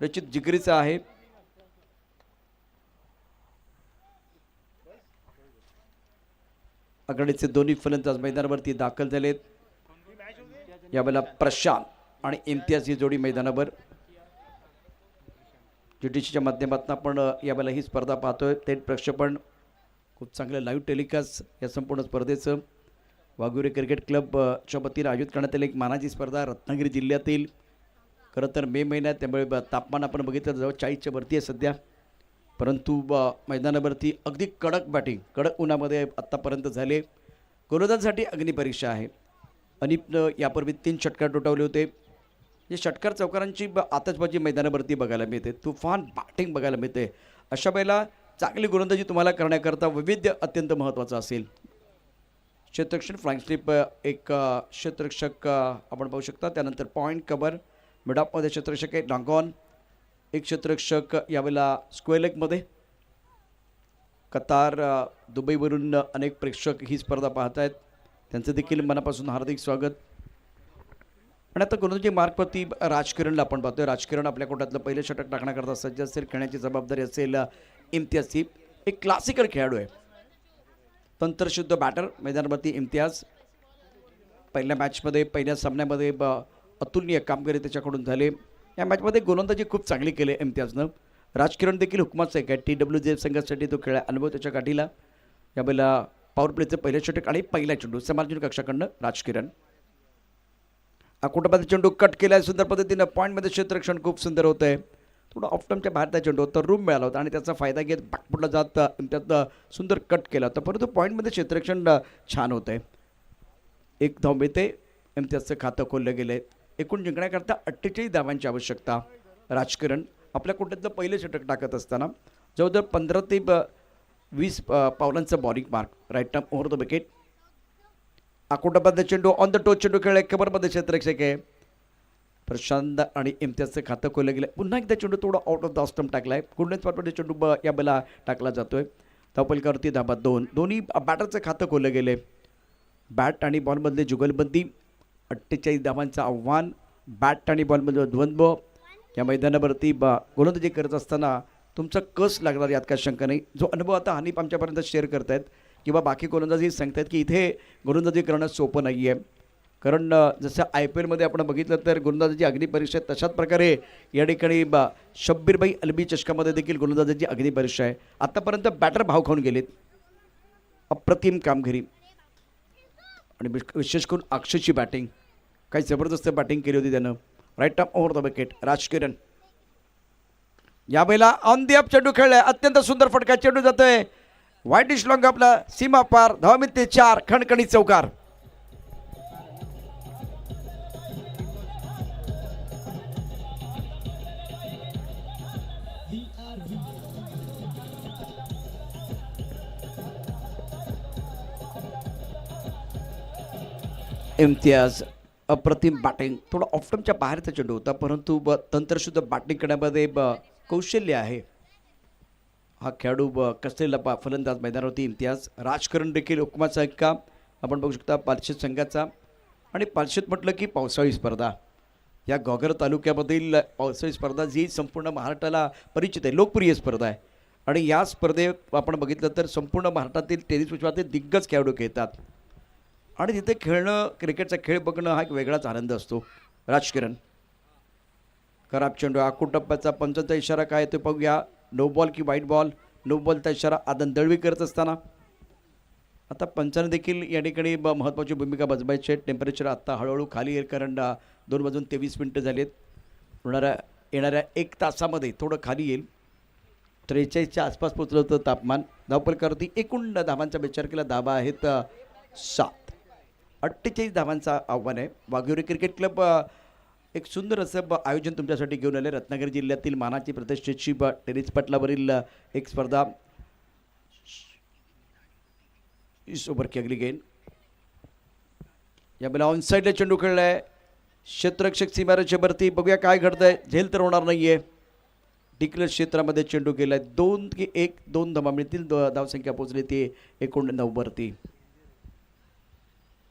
रचित जिगरीचं आहे. आघाडीचे दोन्ही फलंदाज मैदानावरती दाखल झालेत. यावेळेला प्रशांत आणि इम्तियाज ही जोडी मैदानावर. GTCच्या माध्यमातून आपण यावेळेला ही स्पर्धा पाहतोय. थेट प्रक्षेपण, खूप चांगलं लाईव्ह टेलिकास्ट या संपूर्ण स्पर्धेचं. वाघुरे क्रिकेट क्लबच्या वतीने आयोजित करण्यात आलेली एक मानाची स्पर्धा रत्नागिरी जिल्ह्यातील. खरं तर मे महिन्यात, त्यामुळे तापमान आपण बघितलं जवळ 40च्या वरती आहे सध्या. परंतु मैदानावरती अगदी कडक बॅटिंग, कडक उन्हामध्ये आत्तापर्यंत झाले. गोलंदाजांसाठी अग्निपरीक्षा आहे. अनिपनं यापूर्वी 3 षटकार टोटावले होते. जे षटकार चौकारांची आतषबाजी मैदानावरती बघायला मिळते. तुफान बॅटिंग बघायला मिळते. अशा वेळेला चांगली गोलंदाजी तुम्हाला करण्याकरता वैविध्य अत्यंत महत्त्वाचं असेल. क्षेत्ररक्षण फ्लाइंग स्लिप एक क्षेत्ररक्षक आपण पाहू शकता. त्यानंतर पॉईंट कव्हर, मिड ऑफमध्ये क्षेत्ररक्षक आहे डांगॉन. एक क्षेत्ररक्षक यावेळेला स्क्वेअर लेगमध्ये. कतार दुबईवरून अनेक प्रेक्षक ही स्पर्धा पाहत आहेत. त्यांचं देखील मनापासून हार्दिक स्वागत. आणि आता गोलंदाजी मार्कवरती राजकिरणला आपण पाहतोय. राजकिरण आपल्या कोट्यातलं पहिलं षटक टाकण्याकरता सज्ज असेल. खेळण्याची जबाबदारी असेल इम्तियाजची. एक क्लासिकल खेळाडू आहे, तंत्रशुद्ध बॅटर. मैदानावरती इम्तियाज पहिल्या मॅचमध्ये, पहिल्या सामन्यामध्ये अतुलनीय कामगिरी त्याच्याकडून झाले. या मॅचमध्ये गोलंदाजी खूप चांगली केली इम्तियाजनं. राजकिरण देखील हुकमाचं आहे. काय TWJ संघासाठी तो खेळा, अनुभव त्याच्या गाठीला. यावेळेला पॉवर प्लेचं पहिलं षटक आणि पहिला चेंडू समालोचन कक्षाकडनं राजकिरण. अकोटामध्ये चेंडू कट केला आहे सुंदर पद्धतीनं. पॉईंटमध्ये क्षेत्ररक्षण खूप सुंदर होतं आहे. थोडं ऑफ टर्मच्या बाहेरचा चेंडू होता, रूम मिळाला होता आणि त्याचा फायदा घेत बॅकफुटला जात त्यात सुंदर कट केला होता. परंतु पॉईंटमध्ये क्षेत्ररक्षण छान होतं आहे. 1 धाव मिळते. इम्तियाजचं खातं खोललं गेलं आहे. एकूण जिंकण्याकरता 48 धावांची आवश्यकता. राजकिरण आपल्या कोट्यातलं पहिलं षटक टाकत असताना जवळजवळ 15 ते 20 पावलांचं bowling mark. Right term over the wicket. अकोटामध्ये चेंडू ऑन द टोच चेंडू खेळला. कबरमध्ये क्षेत्ररक्षक आहे. प्रशांत आणि इम्तियाजचं खातं खोललं गेलं. पुन्हा एकदा चेंडू थोडं आउट ऑफ द स्टंप टाकला आहे. गुडनेस स्पॉटमध्ये चेंडू या बेला टाकला जातोय. धावपलकावरती धाबा 2. दोन्ही बॅटरचं खातं खोललं गेले. बॅट आणि बॉलमधले जुगलबंदी. 48 धावांचं आव्हान. बॅट आणि बॉलमधलं द्वंद्व. या मैदानावरती गोलंदाजी करत असताना तुमचा कस लागणार यात काय शंका नाही. जो अनुभव आता हनीफ आमच्यापर्यंत शेअर करतायत किंवा बाकी गोलंदाजी सांगतायत की इथे गोलंदाजी करणं सोपं नाही आहे. कारण जसं IPLमध्ये आपण बघितलं तर गोलंदाजीची अग्निपरीक्षा आहे, तशाच प्रकारे या ठिकाणी शब्बीरभाई अलवी चषकामध्ये देखील गोलंदाजीची अग्निपरीक्षा आहे. आत्तापर्यंत बॅटर भाव खाऊन गेलेत. अप्रतिम कामगिरी आणि विशेष करून अक्षयची बॅटिंग, काही जबरदस्त बॅटिंग केली होती त्यानं. Right term over the wicket. Rajkiran यावेळेला ऑन दी अप चेंडू खेळलाय. अत्यंत सुंदर फटका चेंडू जातोय वाईट डिश लॉंग आपला सीमा पार. धावा मिळते 4. खणखणीत चौकार. इम्तियाज अप्रतिम बॅटिंग. थोडा ऑफ्टमच्या बाहेरचा चेंडू होता, परंतु तंत्रशुद्ध बॅटिंग करण्यामध्ये कौशल्य आहे. हा खेळाडू कसलेला फलंदाज मैदानावरती इम्तियाज. राजकरण देखील हुकमाचा एक्का आपण बघू शकता पालशेत संघाचा. आणि पालशेत म्हटलं की पावसाळी स्पर्धा, या घोगर तालुक्यामधील पावसाळी स्पर्धा जी संपूर्ण महाराष्ट्राला परिचित आहे, लोकप्रिय स्पर्धा आहे. आणि या स्पर्धेत आपण बघितलं तर संपूर्ण महाराष्ट्रातील टेनिस विश्वातील दिग्गज खेळाडू खेळतात. आणि तिथे खेळणं, क्रिकेटचा खेळ बघणं हा एक वेगळाच आनंद असतो. राजकिरण खराब चेंडू, आखूड टप्प्याचा पंचांचा इशारा काय ते पाहूया. नो बॉल की वाईट बॉल. नो बॉलचा इशारा आदन दळवी करत असताना आता पंचाने देखील या ठिकाणी महत्त्वाची भूमिका बजवायची आहे. टेम्परेचर आत्ता हळूहळू खाली येईल, कारण 2:23 झालेत. येणाऱ्या 1 तासामध्ये थोडं खाली येईल. 43च्या आसपास पोचलं होतं तापमान. धावपलकावरती एकूण धावांचा विचार केला, धावा आहेत 7. 48 धावांचं आव्हान आहे. वाघिवरे क्रिकेट क्लब एक सुंदर असं आयोजन तुमच्यासाठी घेऊन आले. रत्नागिरी जिल्ह्यातील मानाची प्रतिष्ठेची टेनिस पटलावरील एक स्पर्धा. इस ओव्हर की अगली गेंद. यावेळेला ऑन साईडला चेंडू खेळलाय. क्षेत्ररक्षक सीमारेषे वरती. बघूया काय घडतंय. झेल तर होणार नाहीये. टिकलं क्षेत्रामध्ये चेंडू गेलाय. 2 की 1 2 धावा मिळतील. धावसंख्या पोहोचली ती एकूण 9 वरती.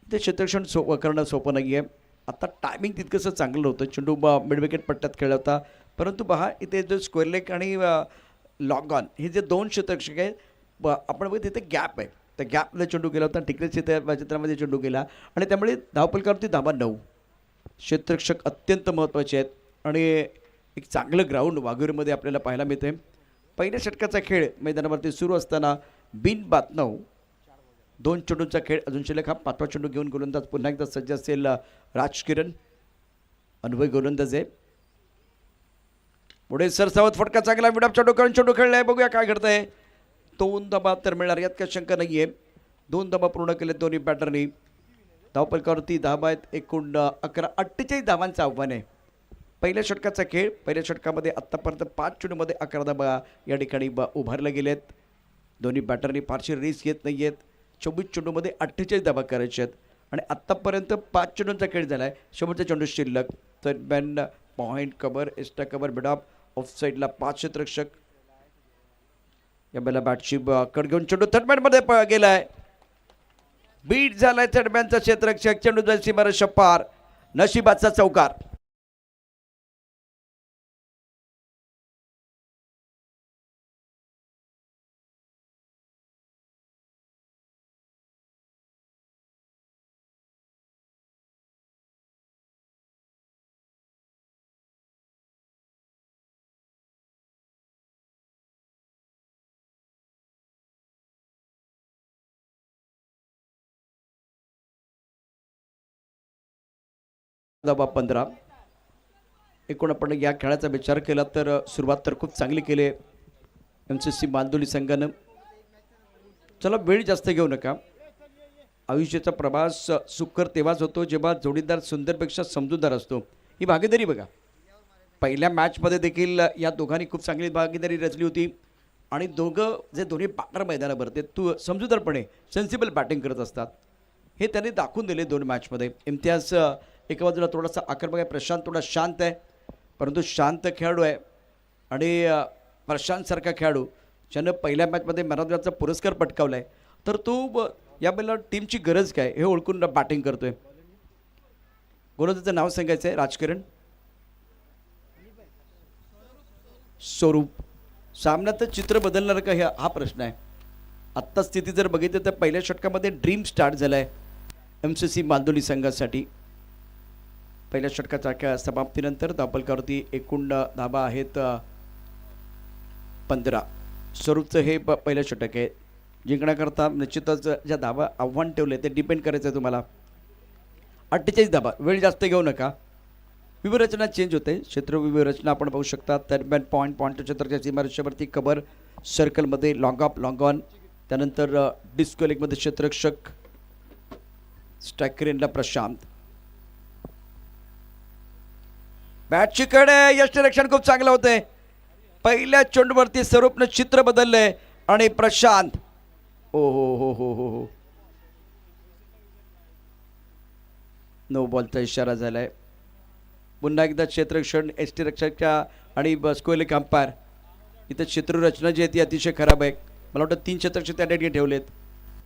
ते क्षेत्ररक्षण करणं सोपं नाही आहे. आता टायमिंग तितकंसं चांगलं होतं. चेंडू मिडविकेट पट्ट्यात खेळला होता, परंतु पहा इथे जो स्क्वेअर लेग आणि लॉग ऑन हे जे 2 क्षेत्ररक्षक आहेत, आपण बघित तिथे गॅप आहे. त्या गॅपमध्ये चेंडू गेला होता. टिकले क्षेत्रामध्ये चेंडू गेला आणि त्यामुळे धावपलकावरती धावा 9. क्षेत्ररक्षक अत्यंत महत्त्वाचे आहेत आणि एक चांगलं ग्राउंड वाघुरीमध्ये आपल्याला पाहायला मिळते. पहिल्या षटकाचा खेळ मैदानावरती सुरू असताना बिनबाद 9. 2 चेंडूंचा खेळ अजून शिल्लक. हा 5वा चेंडू घेऊन गोलंदाज पुन्हा एकदा सज्ज असेल राजकिरण. अनुभवी गोलंदाज आहे. पुढे सरसावत फटका चांगला विडाप चेंडू करून चेंडू खेळलाय. बघूया काय घडतंय. 2 धाबा तर मिळणार यात काही शंका नाही आहे. 2 धाबा पूर्ण केले दोन्ही बॅटरनी. धावपलकावरती धाबा आहेत एकूण 11. 48 धावांचं आव्हान आहे. पहिल्या षटकाचा खेळ. पहिल्या षटकामध्ये आत्तापर्यंत 5 चेंडूमध्ये 11 धाबा या ठिकाणी उभारले गेलेत. दोन्ही बॅटरनी फारशी रिस्क घेत नाही आहेत. 24 चेंडूमध्ये 48 धाबा करायचे आहेत आणि आत्तापर्यंत 5 चेंडूंचा खेळ झाला आहे. शेवटचा चेंडू शिल्लक. तर ban point cover, extra cover, mid-off, of साईडला 5 क्षेत्ररक्षक. या बेला बॅटची कड घेऊन चेंडू थर्डमॅनमध्ये गेलाय. बीट झालाय थर्डमॅनचा क्षेत्ररक्षक. चेंडू जाईल सीमारेषा पार. नशिबाचा चौकार. धावा 15. एकूण आपण या खेळाचा विचार केला तर सुरुवात तर खूप चांगली केली MCC मांदोली संघानं. चला वेळ जास्त घेऊ नका. आयुष्याचा प्रवास सुखकर तेव्हाच होतो जेव्हा जोडीदार सुंदरपेक्षा समजूतदार असतो. ही भागीदारी बघा. पहिल्या मॅचमध्ये देखील या दोघांनी खूप चांगली भागीदारी रचली होती आणि जे दोन्ही बॅटर मैदानावर ते समजूतदारपणे सेन्सिबल बॅटिंग करत असतात हे त्यांनी दाखवून दिले 2 मॅचमध्ये. इम्तियाज एका बाजूला थोडासा आक्रमक आहे, प्रशांत थोडा शांत आहे, परंतु शांत खेळाडू आहे. आणि प्रशांतसारखा खेळाडू ज्यानं पहिल्या मॅचमध्ये मॅन ऑफ द मॅचचा पुरस्कार पटकावला आहे, तर तो यावेळेला टीमची गरज काय हे ओळखून बॅटिंग करतोय. गोलंदाजाचं नाव सांगायचं आहे राजकिरण. स्वरूप. सामन्यात चित्र बदलणार का हा प्रश्न आहे. आत्ता स्थिती जर बघितली तर पहिल्या षटकामध्ये ड्रीम स्टार्ट झाला आहे MCC मांदोली संघासाठी. पहिल्या षटकाच्या समाप्तीनंतर धावपलकावरती एकूण धाबा आहेत 15. स्वरूपचं हे पहिलं षटक आहे. जिंकण्याकरता निश्चितच ज्या धाबा आव्हान ठेवले ते डिपेंड करायचं आहे तुम्हाला. 48 धाबा. वेळ जास्त घेऊ नका. व्यूहरचना चेंज होते. क्षेत्र व्यूहरचना आपण पाहू शकता. दरम्यान पॉईंट क्षेत्राच्या सीमारेषेवरती कव्हर, सर्कलमध्ये लॉंग ऑफ लॉंग ऑन, त्यानंतर डिस्को लेगमध्ये क्षेत्ररक्षक, स्ट्रायकर एंडला प्रशांत. बॅटची कडे यष्टिरक्षण खूप चांगलं होतंय. पहिल्या चेंडूवरती स्वरूपनं चित्र बदललंय आणि प्रशांत ओ हो हो हो हो हो नो बॉलचा इशारा झालाय. पुन्हा एकदा क्षेत्ररक्षण एस टी रक्षकच्या आणि स्कोएलिक अंपायर. इथं क्षेत्ररचना जी आहे ती अतिशय खराब आहे. मला वाटतं 3 क्षेत्ररक्षक त्या ठिकाणी ठेवलेत.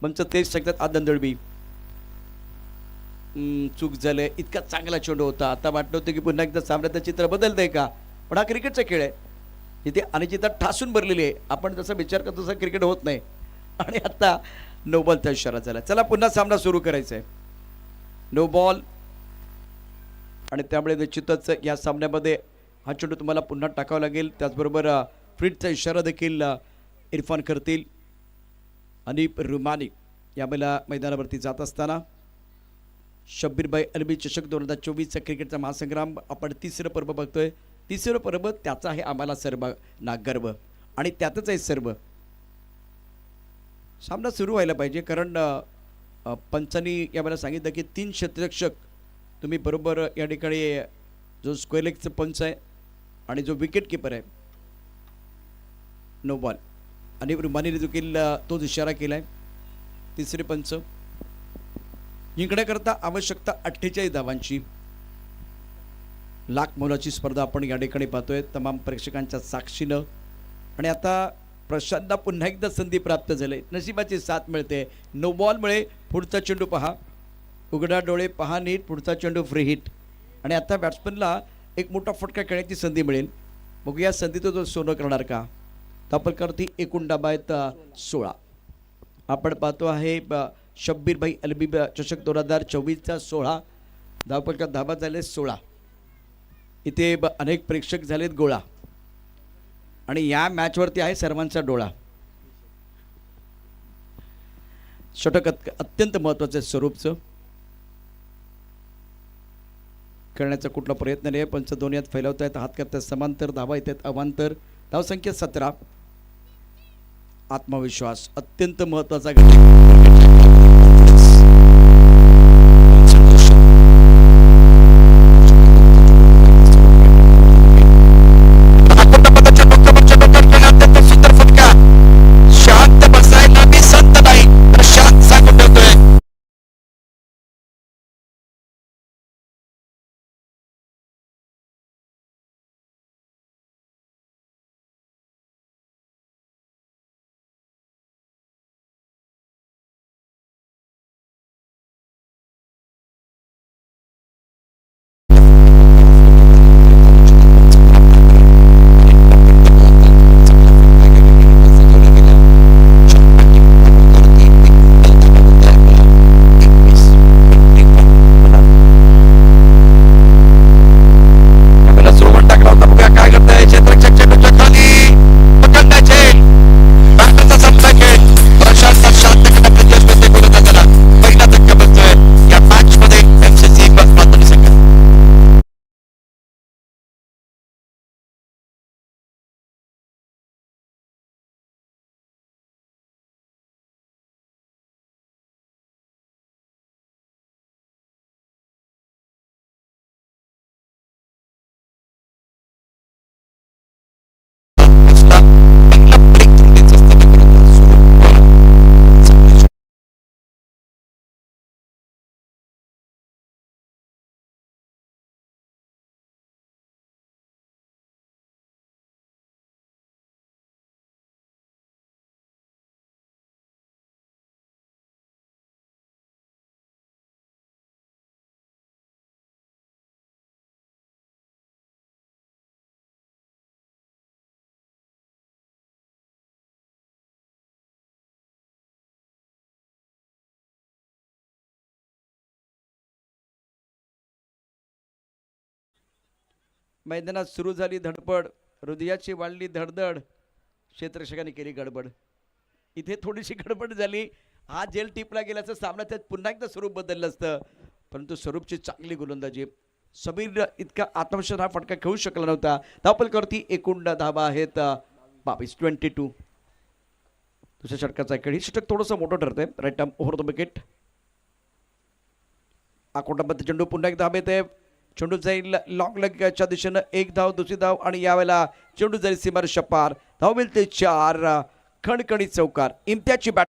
मंच तेच सांगतात आदंदळबी. चूक झाले. इतका चांगला चेंडू होता. आता वाटत होतं की पुन्हा एकदा सामन्याचं चित्र बदलतंय का, पण हा क्रिकेटचा खेळ आहे. इथे अनिश्चितता ठासून भरलेली आहे. आपण जसा विचार करतो तसा क्रिकेट होत नाही. आणि आता नो बॉलचा इशारा झाला. चला पुन्हा सामना सुरू करायचा आहे. नो बॉल आणि त्यामुळे निश्चितच या सामन्यामध्ये हा चेंडू तुम्हाला पुन्हा टाकावा लागेल. त्याचबरोबर फ्रीटचा इशारा देखील इरफान करतील. आणि रुमानी यावेळेला मैदानावरती जात असताना शब्बीरभाई अलवी चषक 2024चा क्रिकेटचा महासंग्राम आपण तिसरं पर्व बघतोय. तिसरं पर्व त्याचा आहे आम्हाला सर्व ना गर्व आणि त्यातच आहे सर्व. सामना सुरू व्हायला पाहिजे कारण पंचांनी यावेळेला सांगितलं की 3 क्षेत्ररक्षक तुम्ही बरोबर या ठिकाणी जो स्क्वेअरलेगचं पंच आहे आणि जो विकेट किपर आहे. नो बॉल आणि रुमानीने देखील तोच इशारा केला आहे. तिसरे पंच जिंकण्याकरता आवश्यकता 48 धावांची. लाख मोलाची स्पर्धा आपण या ठिकाणी पाहतोय तमाम प्रेक्षकांच्या साक्षीनं. आणि आता प्रशांतला पुन्हा एकदा संधी प्राप्त झाली. नशिबाची साथ मिळते. नो बॉलमुळे पुढचा चेंडू पहा, उघडा डोळे पहा नीट, पुढचा चेंडू फ्री हिट. आणि आता बॅट्समनला एक मोठा फटका खेळण्याची संधी मिळेल. मग या संधीत तो सोनं करणार का. तापलकरती एकूण डाबा आहेत 16. आपण पाहतो आहे शब्बीरभाई अलवी चषक 2024चा 16 धावपलका धाबा झाले 16. इथे अनेक प्रेक्षक झालेत गोळा आणि या मॅचवरती आहे सर्वांचा डोळा. षटक अत्यंत महत्त्वाचं स्वरूपचं करण्याचा कुठला प्रयत्न नाही. पंच दोन्ही हात फैलावत आहेत, हात करतात समांतर, धावा येतात अवांतर. धावसंख्या 17. आत्मविश्वास अत्यंत महत्त्वाचा घटक. मैदानात सुरू झाली धडपड, हृदयाची वाढली धडधड, क्षेत्ररक्षकांनी केली गडबड. इथे थोडीशी गडबड झाली. हा जेल टिपला गेल्याचं सामन्यात पुन्हा एकदा स्वरूप बदललं असतं, परंतु स्वरूपची चांगली गोलंदाजी. समीर इतका आत्मविश्वास हा फटका खेळू शकला नव्हता. धावपलकावरती एकूण धावा आहेत 22. दुसऱ्या षटकाचा खेळ. ही षटक थोडंसं मोठं ठरतंय. Right arm over the wicket. आकोटामध्ये चेंडू पुन्हा एक धाव येते. चेंडू जाईल लॉंग लेगच्या दिशेनं. एक धाव, दुसरी धाव आणि यावेळेला चेंडू जाईल सीमारेषा पार. धाव मिळते 4. खणखणीत चौकार. इम्तियाजची बॅट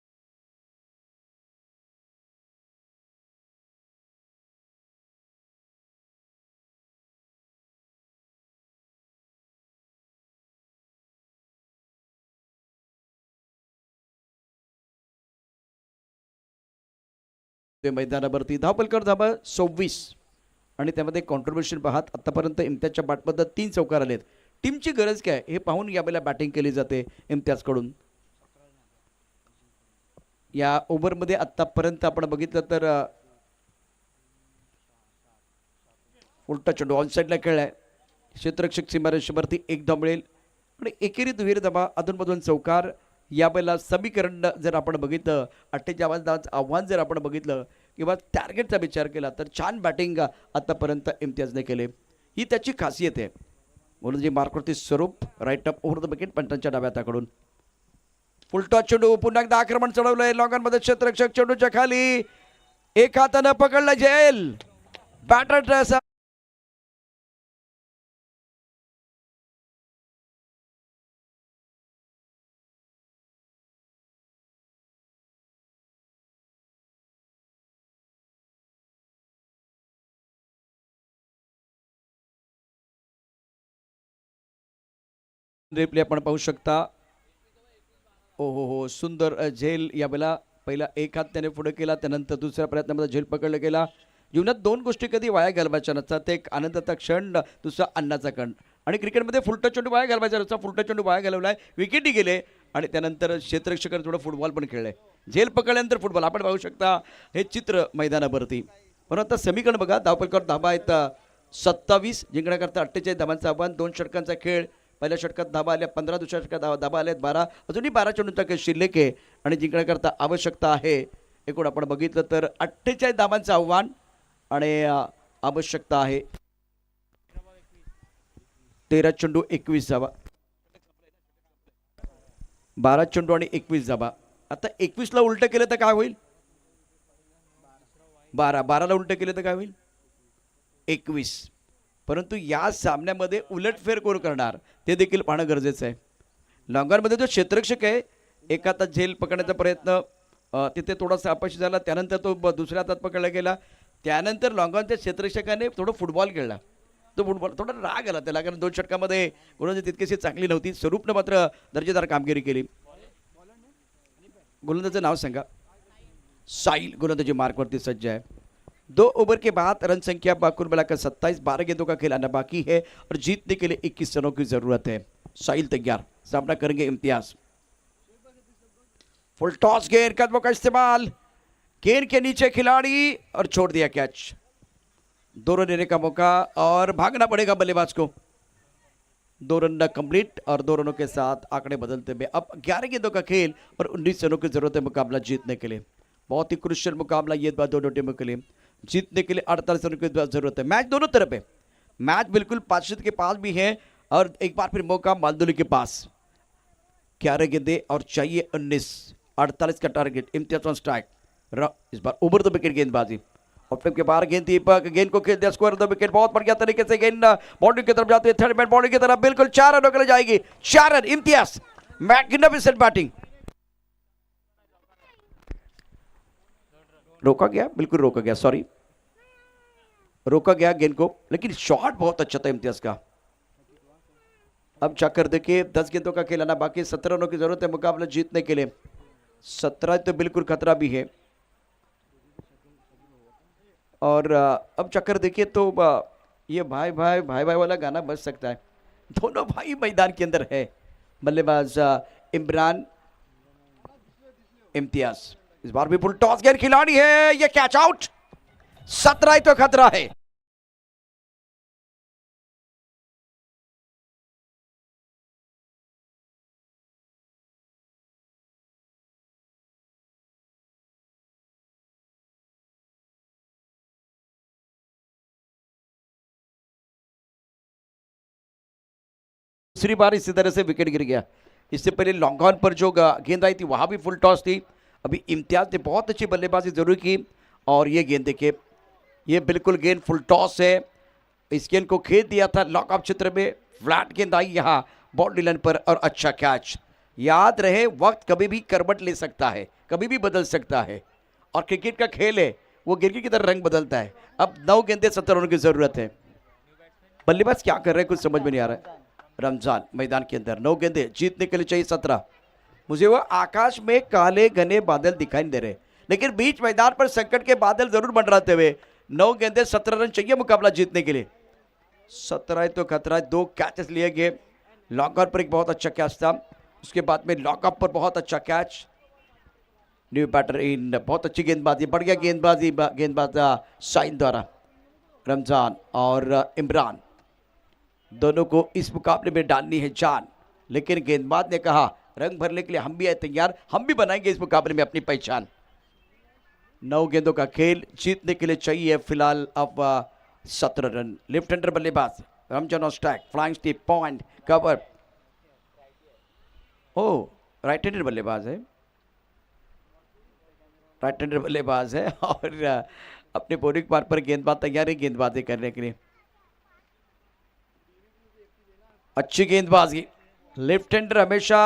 ते मैदानावरती धावपलकर धाबा 26 आणि त्यामध्ये कॉन्ट्रीब्युशन पाहत आतापर्यंत इम्तियाजच्या बॅटमध्ये 3 चौकार आलेत. टीमची गरज काय हे पाहून यावेळेला बॅटिंग केली जाते इम्तियाजकडून. या ओव्हरमध्ये आतापर्यंत आपण बघितलं तर उलटा चेंडू ऑन साईडला खेळलाय. क्षेत्ररक्षक सीमारेषेवरती 1 धाव मिळेल आणि एकेरी दुहेरी धाबा अधूनमधून चौकार. यावेळेला समीकरण जर आपण बघितलं 48 धावांचं आव्हान जर आपण बघितलं किंवा टार्गेटचा विचार केला तर छान बॅटिंग आतापर्यंत इम्तियाजने केले. ही त्याची खासियत आहे. म्हणून जी मार्कवरती Swaroop right up over the wicket पंटांच्या डाव्या हाताकडून. फुलटॉस चेंडू पुन्हा एकदा आक्रमण चढवलंय लॉंगॉनमध्ये क्षेत्ररक्षक चेंडूच्या खाली एक हातानं पकडलं झेल. बॅटर रिप्ले आपण पाहू शकता. हो सुंदर झेल. यावेळेला पहिला एक हात त्याने पुढे केला त्यानंतर दुसऱ्या प्रयत्नामध्ये झेल पकडला गेला. जीवनात 2 गोष्टी कधी वाया घालवायच्या नसतात. एक आनंदाचा क्षण, दुसरा अन्नाचा कण. आणि क्रिकेटमध्ये फुलटा चेंडू वाया घालवायचा नसता. फुलटा चेंडू वाया घालवलाय, विकेटही गेले आणि त्यानंतर क्षेत्ररक्षकाने थोडं फुटबॉल पण खेळलंय. झेल पकडल्यानंतर फुटबॉल आपण पाहू शकता हे चित्र मैदानावरती. पण आता समीकरण बघा. धावपलकर धाबा आहेत 27 जिंकण्याकरता 48 धाबांचं आव्हान. 2 षटकांचा खेळ. पहिल्या षटकात धाबा आल्या 15, दुसऱ्या षटकात धाबा आल्या 12. अजूनही 12 चेंडूंचा खेळ शिल्लक आहे आणि जिंकण्याकरता आवश्यकता आहे एकूण आपण बघितलं तर 48 धाबांचं आव्हान आणि आवश्यकता आहे 13 चेंडू 21 धाबा. 12 चेंडू आणि 21 धाबा. आता 21ला उलटं केलं तर काय होईल? 12ला उलटं केलं तर काय होईल? 21. परंतु या सामन्यामध्ये उलटफेर कोण करणार ते देखील पाहणं गरजेचं आहे. लॉंगॉनमध्ये जो क्षेत्ररक्षक आहे एक हातात झेल पकडण्याचा प्रयत्न तिथे थोडासा अपयशी झाला. त्यानंतर तो दुसऱ्या हातात पकडला गेला. त्यानंतर लॉंगॉनच्या क्षेत्ररक्षकाने थोडं फुटबॉल खेळला. तो फुटबॉल थोडा राग आला त्याला कारण 2 षटकामध्ये गोलंदाजी तितकीशी चांगली नव्हती. स्वरूपनं मात्र दर्जेदार कामगिरी केली. गोलंदाजचं नाव सांगा. साहिल गोलंदाजी मार्कवरती सज्ज आहे. 2 ओवर के बाद रन संख्या कुल मिलाकर 27. 12 गेंदों का खेल आना बाकी है और जीतने के लिए 21 रनों की जरूरत है. साहिल तैयार, सामना करेंगे इम्तियाज. फुल टॉस गेंद कदमों का इस्तेमाल. गेंद के नीचे खिलाड़ी और छोड़ दिया कैच. 2 रन लेने का मौका और भागना पड़ेगा बल्लेबाज को. 2 रन कंप्लीट और 2 रनों के साथ आंकड़े बदलते हुए अब 11 गेंदों का खेल और 19 रनों की जरूरत है मुकाबला जीतने के लिए. बहुत ही क्रुशियल मुकाबला ये दोनों टीमों के लिए. जीतने के लिए 48 रनों की जरूरत है. मैच दोनों तरफ है. मैच बिल्कुल पार्षद के पास भी है और एक बार फिर मौका मालदोली के पास. 11 गेंदे और चाहिए 19. 48 का target. Imtiaz on strike. Is bar over the wicket गेंदबाजी. और फिर के बाहर गेंद दीपक गेंद को खेल दिया स्क्वायर द विकेट. बहुत बढ़िया तरीके से गेंद बाउंड्री की तरफ जाती है. थर्ड मैन बाउंड्री की तरफ बिल्कुल 4 रनों के लिए जाएगी. 4 रन. Imtiaz magnificent batting. रोका गया, बिल्कुल रोका गया, सॉरी रोका गया गेंद को. लेकिन शॉट बहुत अच्छा था इम्तियाज का. अब चक्कर देखिए 10 गेंदों का खेल आना बाकी. 17 रनों की जरूरत है मुकाबला जीतने के लिए. 17 तो बिल्कुल खतरा भी है. और अब चक्कर देखिए तो ये भाई भाई भाई भाई वाला गाना बज सकता है. दोनों भाई मैदान के अंदर है. बल्लेबाज इमरान, इम्तियाज. इस बार भी फुल टॉस गेंद खिलाड़ी है. ये कैच आउट. 17 तो खतरा है. दूसरी बार इसी तरह से विकेट गिर गया. इससे पहले लॉन्ग ऑन पर जो गेंद आई थी वहां भी फुल टॉस थी. अभी इम्तियाज ने बहुत अच्छी बल्लेबाजी जरूर की. और ये गेंद देखिए, ये बिल्कुल गेंद फुल टॉस है. इस गेंद को खेद दिया था लॉकअप क्षेत्र में. फ्लैट गेंद आई यहाँ बाउंड्री लाइन पर और अच्छा कैच. याद रहे वक्त कभी भी करवट ले सकता है, कभी भी बदल सकता है. और क्रिकेट का खेल है वो गिरगिट की तरह रंग बदलता है. अब 9 गेंदे 17 रनों की जरूरत है. बल्लेबाज क्या कर रहे हैं कुछ समझ में नहीं आ रहा है. रमजान मैदान के अंदर 9 गेंदे जीतने के लिए चाहिए 17. मुझे वो आकाश में काले घने बादल दिखाई दे रहे लेकिन बीच मैदान पर संकट के बादल जरूर मंडराते हुए 9 गेंदे 17 रन चाहिए मुकाबला जीतने के लिए। 17 है तो खतरा है, 2 कैचेस लिए गए। लॉन्ग ऑन पर एक बहुत अच्छा कैच था, उसके बाद में लॉन्ग ऑफ पर बहुत अच्छा कैच। न्यू बैटर इन, बहुत अच्छी गेंदबाजी, बढ़िया गेंदबाजी गेंदबाज शाइन द्वारा। रमजान और इमरान दोनों को इस मुकाबले में डालनी है जान, लेकिन गेंदबाज ने कहा रंग भरने के लिए हम भी है तैयार, हम भी बनाएंगे इस मुकाबले में अपनी पहचान। 9 गेंदों का खेल, जीतने के लिए चाहिए फिलहाल अब 17 रन। लेफ्ट हैंडर बल्लेबाज Ramzan on strike, flying slip point cover. ओ राइट हैंडर बल्लेबाज है, राइट हैंडर बल्लेबाज है और अपने बॉलिंग पार पर गेंदबाज तैयार है गेंदबाजी करने के लिए। अच्छी गेंदबाजी, लेफ्ट हैंडर हमेशा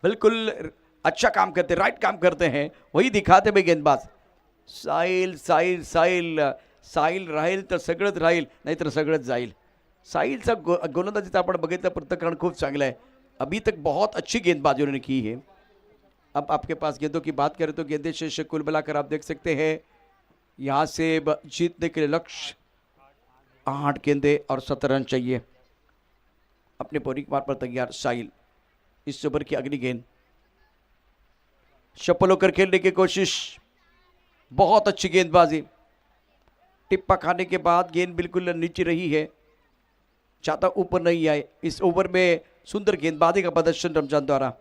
बिल्कुल अच्छा काम करते, राइट काम करते हैं, वही दिखाते भाई गेंदबाज। साहिल साहिल साहिल साहिल राहील तर सगळंच राहील, नाही तर सगळंच जाईल। साहिलचा गोलंदाजीचा आपण बघितलं पृथक्करण खूप चांगलं है, अभी तक बहुत अच्छी गेंदबाजी उन्होंने की है। अब आपके पास गेंदों की बात करें तो गेंदे शेष कुल मिलाकर आप देख सकते हैं यहाँ से जीतने के लिए लक्ष्य 8 गेंदे और 17 रन चाहिए। अपने बॉलिंग पार पर तैयार साहिल, इस ओवर की अगली गेंद शफल होकर खेलने की कोशिश, बहुत अच्छी गेंदबाजी। टिप्पा खाने के बाद गेंद बिल्कुल नीचे रही है, ज्यादा ऊपर नहीं आए। इस ओवर में सुंदर गेंदबाजी का प्रदर्शन रमजान द्वारा,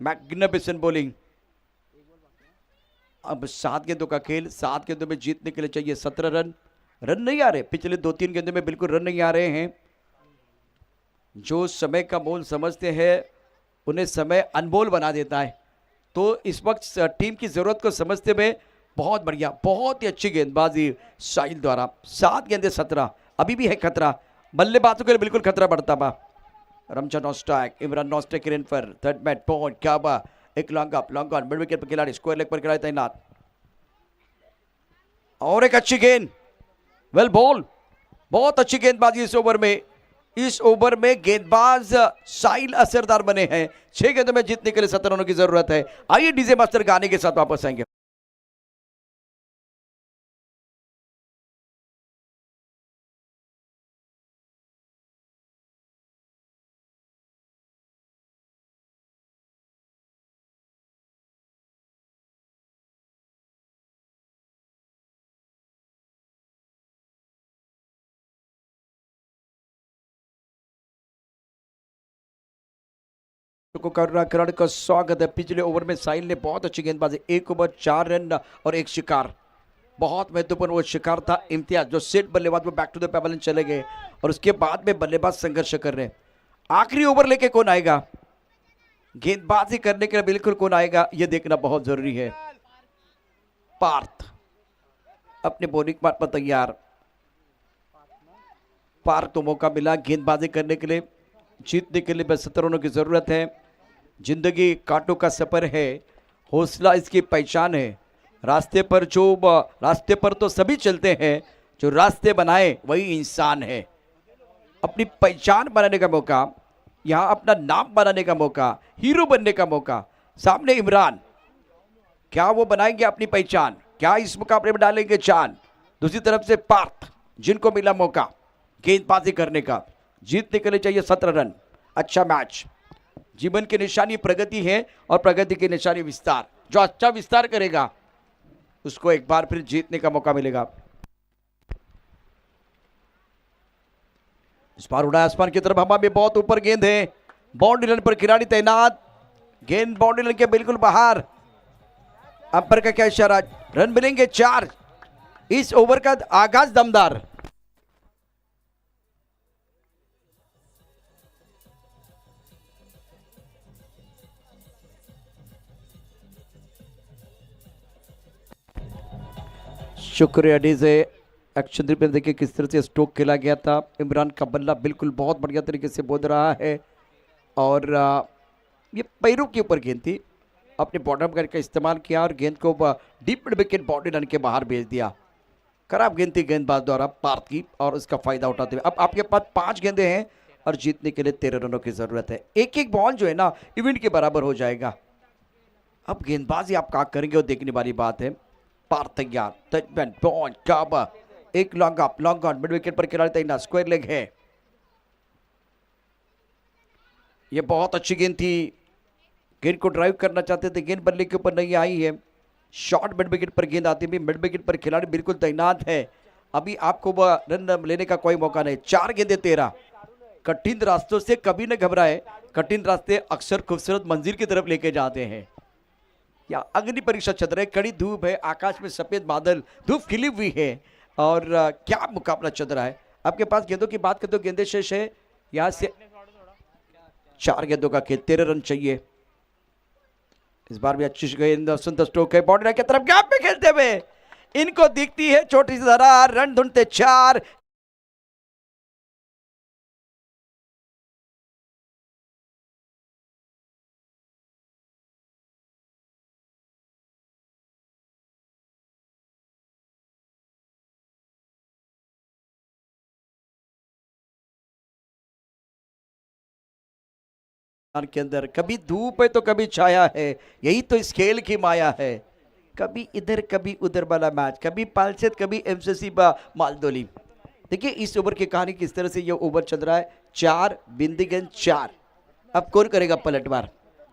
मैग्निफिसेंट बॉलिंग। अब 7 गेंदों का खेल, 7 गेंदों में जीतने के लिए चाहिए 17 रन। रन नहीं आ रहे, पिछले 2-3 गेंदों में बिल्कुल रन नहीं आ रहे हैं। जो समय का मोल समझते हैं उन्हें समय अनमोल बना देता है, तो इस वक्त टीम की जरूरत को समझते हुए बहुत बढ़िया, बहुत ही अच्छी गेंदबाजी साहिल द्वारा। 7 गेंदे 17, अभी भी है खतरा, बल्लेबाजों के लिए बिल्कुल खतरा बढ़ता बा। रमजान ऑन स्ट्राइक, इमरान नॉस्टेक इन पर थर्ड बैट पॉइंट क्या बा, एक long off long on, mid wicket पर खिलाड़ी, स्क्वायर लेग पर खिलाड़ी तैनात और एक अच्छी गेंद, वेल बॉल, बहुत अच्छी गेंदबाजी इस ओवर में। इस ओवर में गेंदबाज साहिल असरदार बने हैं। 6 गेंदों में जीतने के लिए 17 रनों की जरूरत है। आइए डीजे मास्टर गाने के साथ वापस आएंगे। को करण का स्वागत है। पिछले ओवर में साहिल ने बहुत अच्छी गेंदबाजी, 1 ओवर 4 रन और 1 शिकार, बहुत महत्वपूर्ण वो शिकार था। इम्तियाज जो सेट बल्लेबाज में बैक टू द पेवलियन चले गए और उसके बाद में बल्लेबाज संघर्ष कर रहे हैं। आखिरी ओवर लेके कौन आएगा, गेंदबाजी करने के लिए बिल्कुल कौन आएगा, यह देखना बहुत जरूरी है। पार्थ अपने बॉलिंग पार्ट पर तैयार, पार्थ को मौका मिला गेंदबाजी करने के लिए। जीतने के लिए बस 17 रनों की जरूरत है। जिंदगी कांटों का सफर है, हौसला इसकी पहचान है। रास्ते पर तो सभी चलते हैं, जो रास्ते बनाए वही इंसान है। अपनी पहचान बनाने का मौका, यहाँ अपना नाम बनाने का मौका, हीरो बनने का मौका। सामने इमरान, क्या वो बनाएंगे अपनी पहचान, क्या इस मुकाबले में डालेंगे जान। दूसरी तरफ से पार्थ, जिनको मिला मौका गेंदबाजी करने का। जीतने के लिए चाहिए 17 रन। अच्छा मैच, जीवन की निशानी प्रगति है और प्रगति की निशानी विस्तार। जो अच्छा विस्तार करेगा उसको एक बार फिर जीतने का मौका मिलेगा। इस बार उड़ा आसमान की तरफ, हवा में बहुत ऊपर गेंद है, बाउंड्री लाइन पर खिलाड़ी तैनात, गेंद बाउंड्री लाइन के बिल्कुल बाहर। अंपायर का क्या इशारा, रन मिलेंगे 4। इस ओवर का आगाज दमदार। शुक्रिया डीजे। एक्शन रिप्ले में देखिए किस तरह से स्ट्रोक खेला गया था। इमरान का बल्ला बिल्कुल बहुत बढ़िया तरीके से बोल रहा है और ये पैरों के ऊपर गेंद थी, अपने बॉटम गार्ड का इस्तेमाल किया और गेंद को deep mid wicket boundary line के बाहर भेज दिया। खराब गेंद थी गेंदबाज द्वारा पार्थ की और उसका फायदा उठाते हुए अब आपके पास 5 गेंदे हैं और जीतने के लिए 13 रनों की जरूरत है। एक एक बॉल जो है ना इवेंट के बराबर हो जाएगा। अब गेंदबाजी आप क्या करेंगे वो देखने वाली बात है। पार तैयार, टचमैन पॉइंट काबा, एक long off, long on, mid wicket पर खिलाड़ी तैनात, स्क्वायर लेग है। ये बहुत अच्छी गेंद थी, गेंद को ड्राइव करना चाहते थे, गेंद बल्ले के ऊपर नहीं आई है। शॉर्ट मिड विकेट पर गेंद आती है, मिड विकेट पर खिलाड़ी बिल्कुल तैनात है। अभी आपको रन लेने का कोई मौका नहीं। 4 गेंदे 13। कठिन रास्तों से कभी न घबराए, कठिन रास्ते अक्सर खूबसूरत मंजिल की तरफ लेके जाते हैं। या अग्नि परीक्षा चल रही है, कड़ी धूप है, आकाश में सफेद बादल, धूप खिली हुई है और क्या मुकाबला चल रहा है। आपके पास गेंदों की बात करते हो, गेंदे शेष है यहाँ से 4 गेंदों का खेल, 13 रन चाहिए। इस बार भी अच्छी गेंद, सुंदर स्ट्रोक है, बॉडी की तरफ गैप में खेलते हुए इनको दिखती है छोटी सी दरार, रन ढूंढते 4। के अंदर कभी धूप है तो कभी छाया है, यही तो इस खेल की माया है। कभी इधर कभी उधर वाला मैच, कभी पालसेत कभी एमसीसी मालदोली। देखिए इस ओवर की कहानी किस तरह से ये ओवर चल रहा है। 4 बिंदी गेंद 4। अब कौन करेगा पलटवार,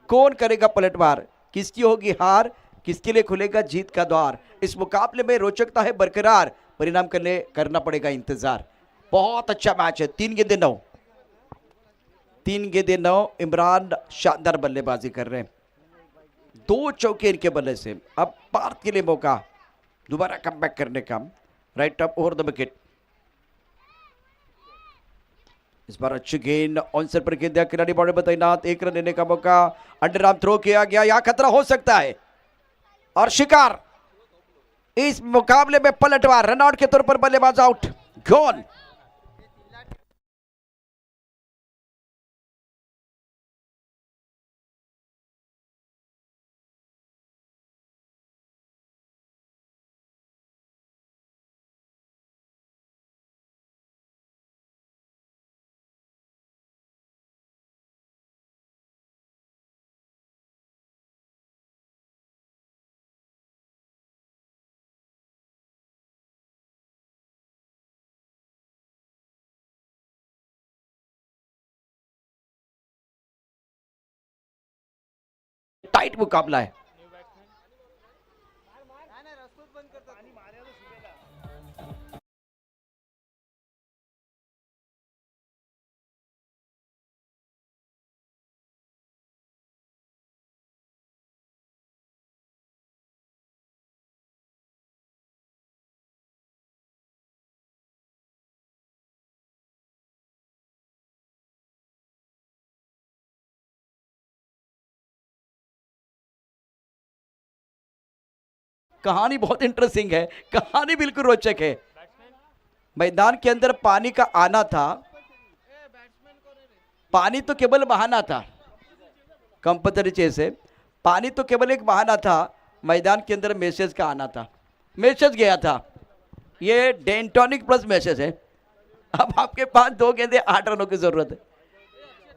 कौन करेगा पलटवार, किसकी होगी हार, किसके लिए खुलेगा जीत का द्वार। इस मुकाबले में रोचकता है बरकरार, परिणाम करना पड़ेगा इंतजार। बहुत अच्छा मैच है। 3 गेंदे 9, 3 गेंदे 9। इमरान शानदार बल्लेबाजी कर रहे हैं, 2 चौके इनके बल्ले से। अब पार्थ के लिए मौका दोबारा कमबैक करने का, राइट अप ओवर द विकेट। इस बार अच्छी गेंद, ऑनसेट पर गेंद, खिलाड़ी बॉडी पर तैनात, 1 रन लेने का मौका, अंडर आर्म थ्रो किया गया, यहां खतरा हो सकता है और शिकार। इस मुकाबले में पलटवार, रनआउट के तौर पर बल्लेबाज आउट, गॉन। टाइट मुकाबला है। कहानी बहुत इंटरेस्टिंग है, कहानी बिल्कुल रोचक है। मैदान के अंदर पानी का आना था, पानी तो केवल बहाना था, कंपल्सरी चीज है। पानी तो केवल एक बहाना था, मैदान के अंदर मैसेज का आना था, मैसेज गया था। ये डेंटोनिक प्लस मैसेज है। अब आपके पास 2 गेंदे 8 रनों की जरूरत है।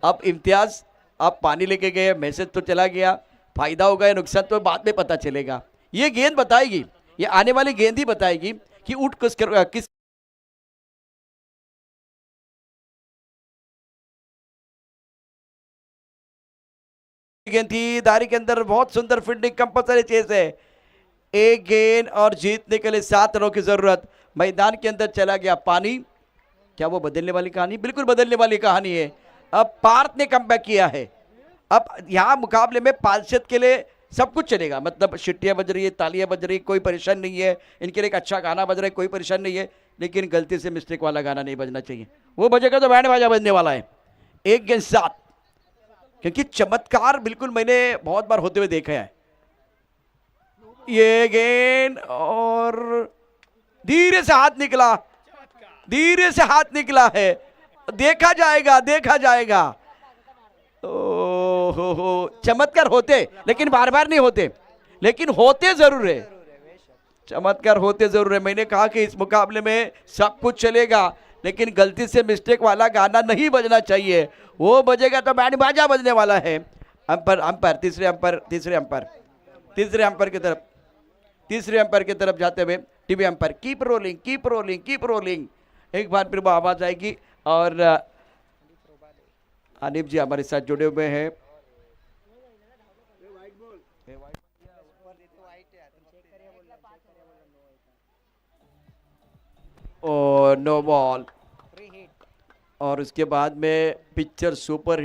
अब इम्तियाज, आप पानी लेके गए, मैसेज तो चला गया, फायदा होगा या नुकसान तो बाद में पता चलेगा। ये गेंद बताएगी, ये आने वाली गेंद ही बताएगी कि उठ किस गेंद थी। दारी के अंदर बहुत सुंदर फील्डिंग, कंपल्सरी चेज है। 1 गेंद और जीतने के लिए 7 रनों की जरूरत। मैदान के अंदर चला गया पानी। क्या वो बदलने वाली कहानी? बिल्कुल बदलने वाली कहानी है। अब पार्थ ने कमबैक किया है। अब यहाँ मुकाबले में पालसेत के लिए सब कुछ चलेगा, मतलब शिट्टियाँ बज रही है, तालियां बज रही है, कोई परेशान नहीं है। इनके लिए एक अच्छा गाना बज रहा है, कोई परेशान नहीं है। लेकिन गलती से मिस्टेक वाला गाना नहीं बजना चाहिए, वो बजेगा तो बैंड बाजा बजने वाला है। 1 गेंद 7, क्योंकि चमत्कार बिल्कुल मैंने बहुत बार होते हुए देखा है। ये गेंद और धीरे से हाथ निकला, धीरे से हाथ निकला है। देखा जाएगा, देखा जाएगा। हो चमत्कार होते लेकिन बार बार नहीं होते, लेकिन होते जरूर है। चमत्कार होते जरूर है। मैंने कहा कि इस मुकाबले में सब कुछ चलेगा, लेकिन गलती से मिस्टेक वाला गाना नहीं बजना चाहिए। वो बजेगा तो बैंड बाजा बजने वाला है। अंपायर, तीसरे अंपायर तीसरे अंपायर की तरफ जाते हुए टीवी अंपायर कीप रोलिंग। एक बार फिर वो आवाज आएगी और अनिप जी हमारे साथ जुड़े हुए हैं। और नो बॉल, और उसके बाद में पिक्चर सुपर